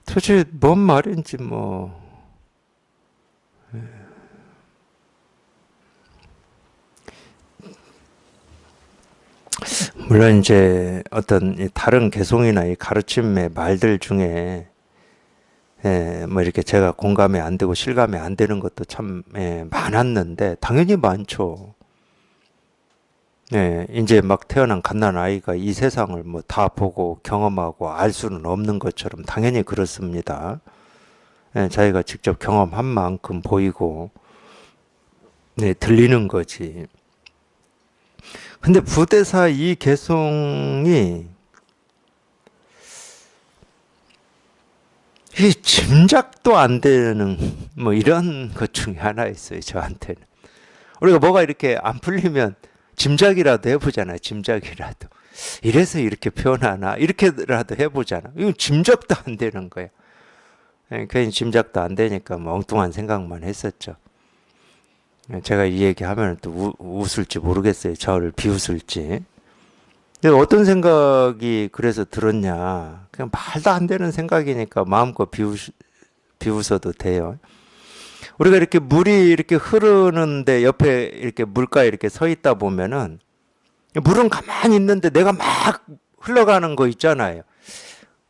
도대체 뭔 말인지 뭐 물론 이제 어떤 다른 개송이나 이 가르침의 말들 중에 뭐 이렇게 제가 공감이 안 되고 실감이 안 되는 것도 참 많았는데 당연히 많죠. 이제 막 태어난 갓난 아이가 이 세상을 뭐 다 보고 경험하고 알 수는 없는 것처럼 당연히 그렇습니다. 자기가 직접 경험한 만큼 보이고 들리는 거지. 근데 부대사 이 개송이 이 짐작도 안 되는 뭐 이런 것 중에 하나 있어요, 저한테는. 우리가 뭐가 이렇게 안 풀리면 짐작이라도 해보잖아요, 짐작이라도. 이래서 이렇게 표현하나, 이렇게라도 해보잖아. 이건 짐작도 안 되는 거야. 괜히 짐작도 안 되니까 뭐 엉뚱한 생각만 했었죠. 제가 이 얘기하면 또 웃을지 모르겠어요. 저를 비웃을지. 근데 어떤 생각이 그래서 들었냐. 그냥 말도 안 되는 생각이니까 마음껏 비웃어도 돼요. 우리가 이렇게 물이 이렇게 흐르는데 옆에 이렇게 물가에 이렇게 서 있다 보면은 물은 가만히 있는데 내가 막 흘러가는 거 있잖아요.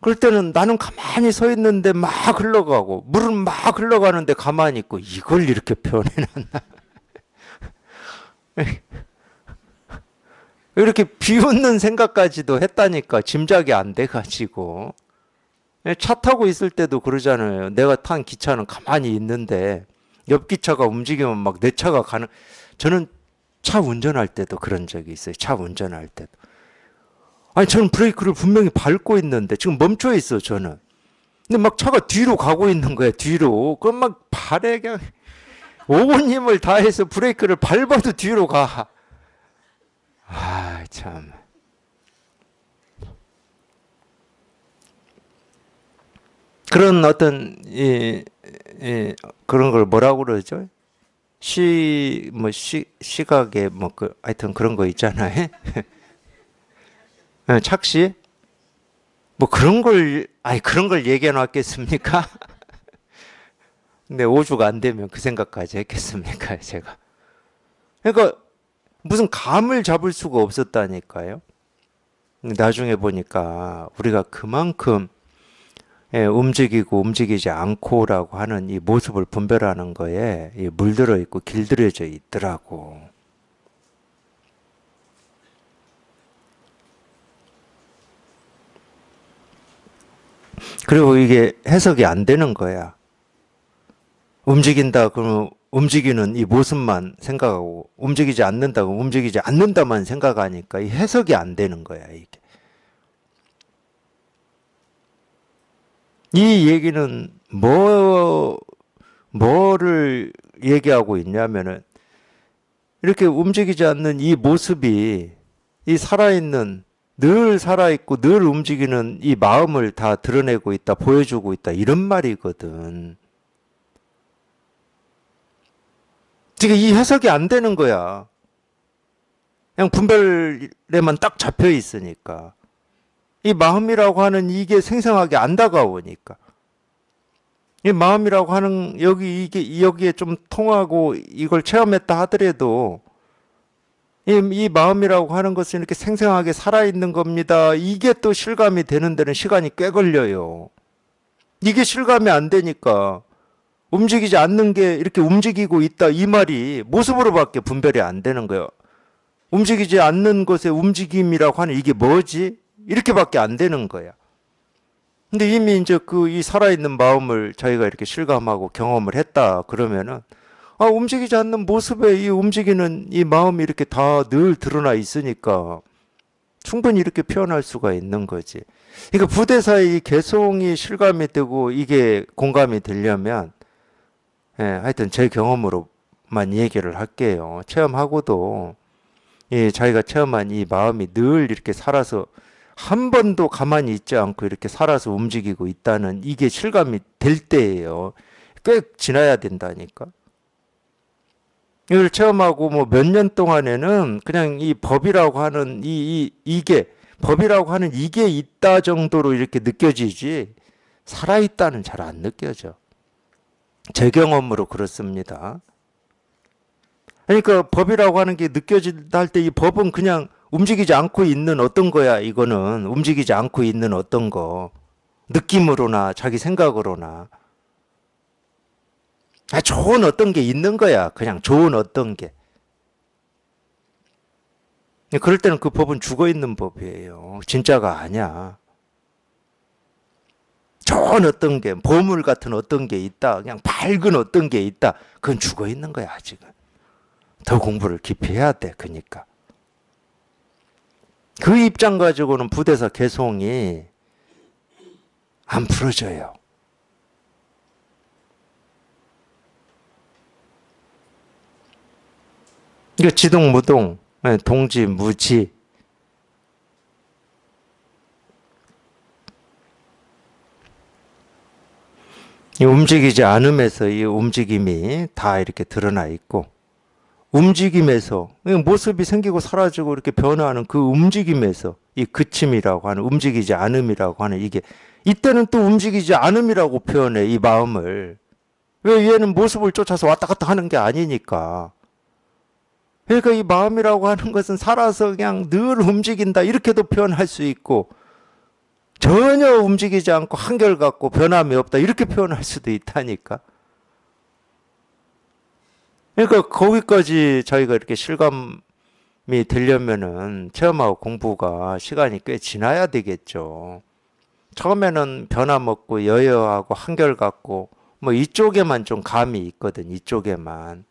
그럴 때는 나는 가만히 서 있는데 막 흘러가고 물은 막 흘러가는데 가만히 있고 이걸 이렇게 표현해놨나. 이렇게 비웃는 생각까지도 했다니까 짐작이 안 돼가지고. 차 타고 있을 때도 그러잖아요. 내가 탄 기차는 가만히 있는데 옆 기차가 움직이면 막 내 차가 가는. 저는 차 운전할 때도 그런 적이 있어요. 차 운전할 때도. 아니 저는 브레이크를 분명히 밟고 있는데 지금 멈춰 있어 저는. 근데 막 차가 뒤로 가고 있는 거야 뒤로. 그럼 막 발에 그냥 온 힘을 다해서 브레이크를 밟아도 뒤로 가. 아 참. 그런 어떤 그런 걸 뭐라고 그러죠? 시각에 뭐 하여튼 그런 거 있잖아요. 착시? 뭐 그런 걸 얘기해 놨겠습니까? 근데 5주가 안 되면 그 생각까지 했겠습니까, 제가. 그러니까 무슨 감을 잡을 수가 없었다니까요. 나중에 보니까 우리가 그만큼 움직이고 움직이지 않고라고 하는 이 모습을 분별하는 거에 물들어 있고 길들여져 있더라고. 그리고 이게 해석이 안 되는 거야. 움직인다 그러면 움직이는 이 모습만 생각하고 움직이지 않는다고 움직이지 않는다만 생각하니까 이 해석이 안 되는 거야, 이게. 이 얘기는 뭐를 얘기하고 있냐면은 이렇게 움직이지 않는 이 모습이 이 살아있는 늘 살아있고 늘 움직이는 이 마음을 다 드러내고 있다, 보여주고 있다 이런 말이거든. 지금 이 해석이 안 되는 거야. 그냥 분별에만 딱 잡혀 있으니까. 이 마음이라고 하는 이게 생생하게 안 다가오니까. 이 마음이라고 하는 여기에 좀 통하고 이걸 체험했다 하더라도 이 마음이라고 하는 것은 이렇게 생생하게 살아있는 겁니다. 이게 또 실감이 되는 데는 시간이 꽤 걸려요. 이게 실감이 안 되니까 움직이지 않는 게 이렇게 움직이고 있다 이 말이 모습으로밖에 분별이 안 되는 거예요. 움직이지 않는 것의 움직임이라고 하는 이게 뭐지? 이렇게밖에 안 되는 거야. 근데 이미 이제 이 살아있는 마음을 자기가 이렇게 실감하고 경험을 했다 그러면은 움직이지 않는 모습에 이 움직이는 이 마음이 이렇게 다 늘 드러나 있으니까 충분히 이렇게 표현할 수가 있는 거지. 그러니까 부대사의 이 개성이 실감이 되고 이게 공감이 되려면 하여튼 제 경험으로만 얘기를 할게요. 체험하고도 자기가 체험한 이 마음이 늘 이렇게 살아서 한 번도 가만히 있지 않고 이렇게 살아서 움직이고 있다는 이게 실감이 될 때예요. 꽤 지나야 된다니까. 이걸 체험하고 뭐 몇 년 동안에는 그냥 이 법이라고 하는 법이라고 하는 이게 있다 정도로 이렇게 느껴지지 살아있다는 잘 안 느껴져. 제 경험으로 그렇습니다. 그러니까 법이라고 하는 게 느껴진다 할 때 이 법은 그냥 움직이지 않고 있는 어떤 거야. 이거는 움직이지 않고 있는 어떤 거. 느낌으로나 자기 생각으로나. 좋은 어떤 게 있는 거야. 그냥 좋은 어떤 게. 그럴 때는 그 법은 죽어 있는 법이에요. 진짜가 아니야. 좋은 어떤 게, 보물 같은 어떤 게 있다. 그냥 밝은 어떤 게 있다. 그건 죽어 있는 거야, 아직은. 더 공부를 깊이 해야 돼, 그러니까. 그 입장 가지고는 부대사 개송이 안 풀어져요. 이거 지동무동, 동지무지. 이 움직이지 않음에서 이 움직임이 다 이렇게 드러나 있고, 움직임에서 모습이 생기고 사라지고 이렇게 변화하는 그 움직임에서 이 그침이라고 하는, 움직이지 않음이라고 하는, 이게 이때는 또 움직이지 않음이라고 표현해, 이 마음을. 왜? 얘는 모습을 쫓아서 왔다 갔다 하는 게 아니니까. 그러니까 이 마음이라고 하는 것은 살아서 그냥 늘 움직인다, 이렇게도 표현할 수 있고, 전혀 움직이지 않고 한결같고 변함이 없다, 이렇게 표현할 수도 있다니까. 그러니까 거기까지 저희가 이렇게 실감이 되려면은 체험하고 공부가 시간이 꽤 지나야 되겠죠. 처음에는 변함없고 여여하고 한결같고 뭐 이쪽에만 좀 감이 있거든, 이쪽에만.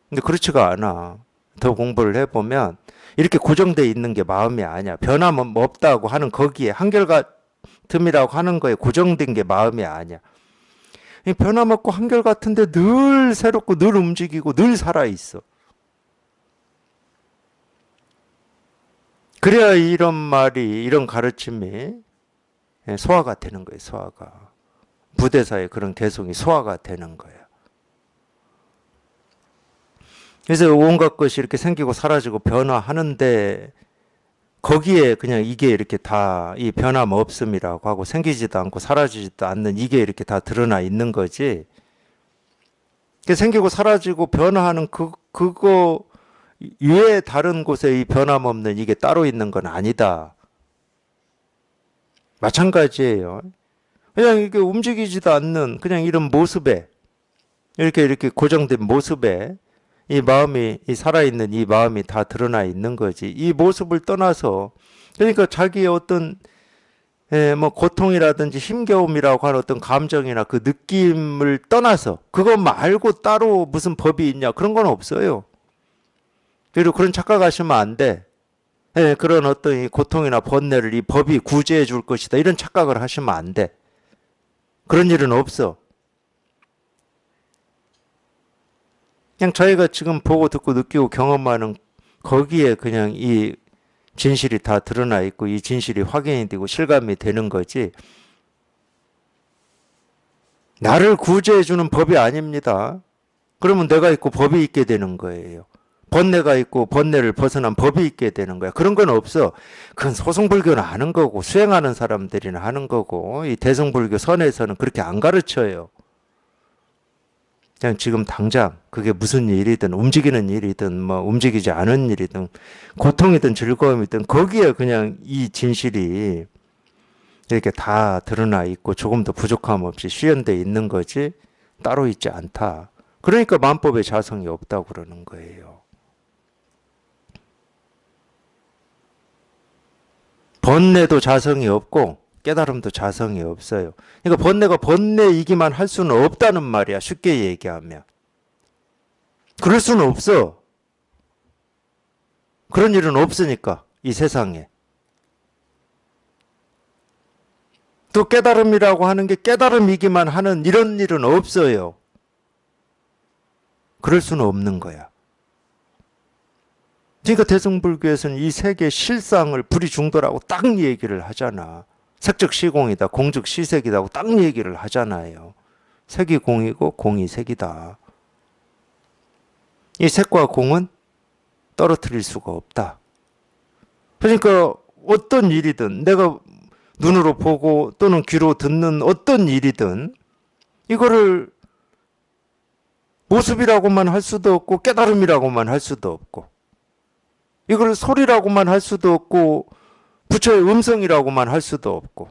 근데 그렇지가 않아. 더 공부를 해보면 이렇게 고정되어 있는 게 마음이 아니야. 변함은 없다고 하는 거기에, 한결같음이라고 하는 거에 고정된 게 마음이 아니야. 변함없고 한결같은데 늘 새롭고 늘 움직이고 늘 살아있어. 그래야 이런 말이, 이런 가르침이 소화가 되는 거예요. 소화가. 부대사의 그런 개성이 소화가 되는 거예요. 그래서 온갖 것이 이렇게 생기고 사라지고 변화하는데 거기에 그냥 이게 이렇게 다 이 변함없음이라고 하고 생기지도 않고 사라지지도 않는 이게 이렇게 다 드러나 있는 거지. 생기고 사라지고 변화하는 그거 외에 다른 곳에 이 변함없는 이게 따로 있는 건 아니다. 마찬가지예요. 그냥 이게 움직이지도 않는 그냥 이런 모습에, 이렇게 고정된 모습에 이 마음이, 이 살아있는 이 마음이 다 드러나 있는 거지. 이 모습을 떠나서, 그러니까 자기의 어떤 뭐 고통이라든지 힘겨움이라고 하는 어떤 감정이나 그 느낌을 떠나서 그거 말고 따로 무슨 법이 있냐, 그런 건 없어요. 그리고 그런 착각하시면 안 돼. 그런 어떤 이 고통이나 번뇌를 이 법이 구제해 줄 것이다, 이런 착각을 하시면 안 돼. 그런 일은 없어. 그냥 저희가 지금 보고 듣고 느끼고 경험하는 거기에 그냥 이 진실이 다 드러나 있고 이 진실이 확인이 되고 실감이 되는 거지, 나를 구제해 주는 법이 아닙니다. 그러면 내가 있고 법이 있게 되는 거예요. 번뇌가 있고 번뇌를 벗어난 법이 있게 되는 거야. 그런 건 없어. 그건 소승불교는 하는 거고 수행하는 사람들이나 하는 거고, 이 대승불교 선에서는 그렇게 안 가르쳐요. 그냥 지금 당장 그게 무슨 일이든, 움직이는 일이든 뭐 움직이지 않은 일이든 고통이든 즐거움이든 거기에 그냥 이 진실이 이렇게 다 드러나 있고 조금도 부족함 없이 수연되어 있는 거지 따로 있지 않다. 그러니까 만법의 자성이 없다고 그러는 거예요. 번뇌도 자성이 없고 깨달음도 자성이 없어요. 그러니까 번뇌가 번뇌이기만 할 수는 없다는 말이야, 쉽게 얘기하면. 그럴 수는 없어. 그런 일은 없으니까, 이 세상에. 또 깨달음이라고 하는 게 깨달음이기만 하는 이런 일은 없어요. 그럴 수는 없는 거야. 그러니까 대승불교에서는 이 세계 실상을 불이중도라고 딱 얘기를 하잖아. 색즉 시공이다, 공즉 시색이다 딱 얘기를 하잖아요. 색이 공이고 공이 색이다. 이 색과 공은 떨어뜨릴 수가 없다. 그러니까 어떤 일이든, 내가 눈으로 보고 또는 귀로 듣는 어떤 일이든 이거를 모습이라고만 할 수도 없고 깨달음이라고만 할 수도 없고, 이걸 소리라고만 할 수도 없고 부처의 음성이라고만 할 수도 없고,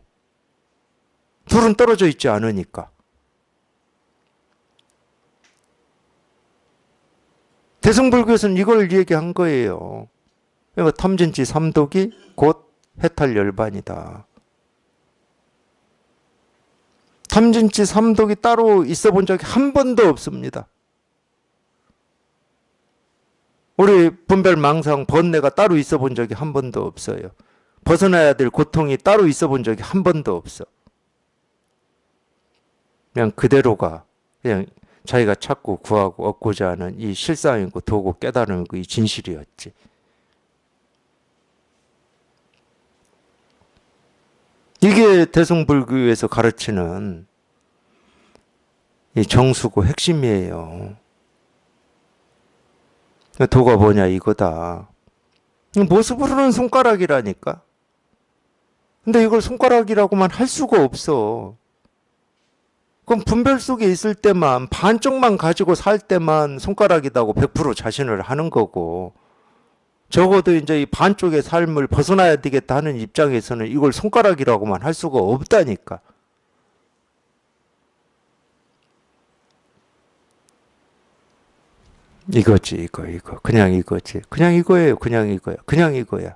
둘은 떨어져 있지 않으니까. 대승불교에서는 이걸 얘기한 거예요. 그러니까 탐진치 삼독이 곧 해탈열반이다. 탐진치 삼독이 따로 있어 본 적이 한 번도 없습니다. 우리 분별망상 번뇌가 따로 있어 본 적이 한 번도 없어요. 벗어나야 될 고통이 따로 있어 본 적이 한 번도 없어. 그냥 그대로가, 그냥 자기가 찾고 구하고 얻고자 하는 이 실상이고 도고 깨달음이고 이 진실이었지. 이게 대승불교에서 가르치는 이 정수고 핵심이에요. 도가 뭐냐 이거다. 모습으로는 손가락이라니까. 근데 이걸 손가락이라고만 할 수가 없어. 그럼 분별 속에 있을 때만 반쪽만 가지고 살 때만 손가락이라고 100% 자신을 하는 거고, 적어도 이제 이 반쪽의 삶을 벗어나야 되겠다 하는 입장에서는 이걸 손가락이라고만 할 수가 없다니까. 이거지, 이거. 그냥 이거지. 그냥 이거예요. 그냥 이거야. 그냥 이거야.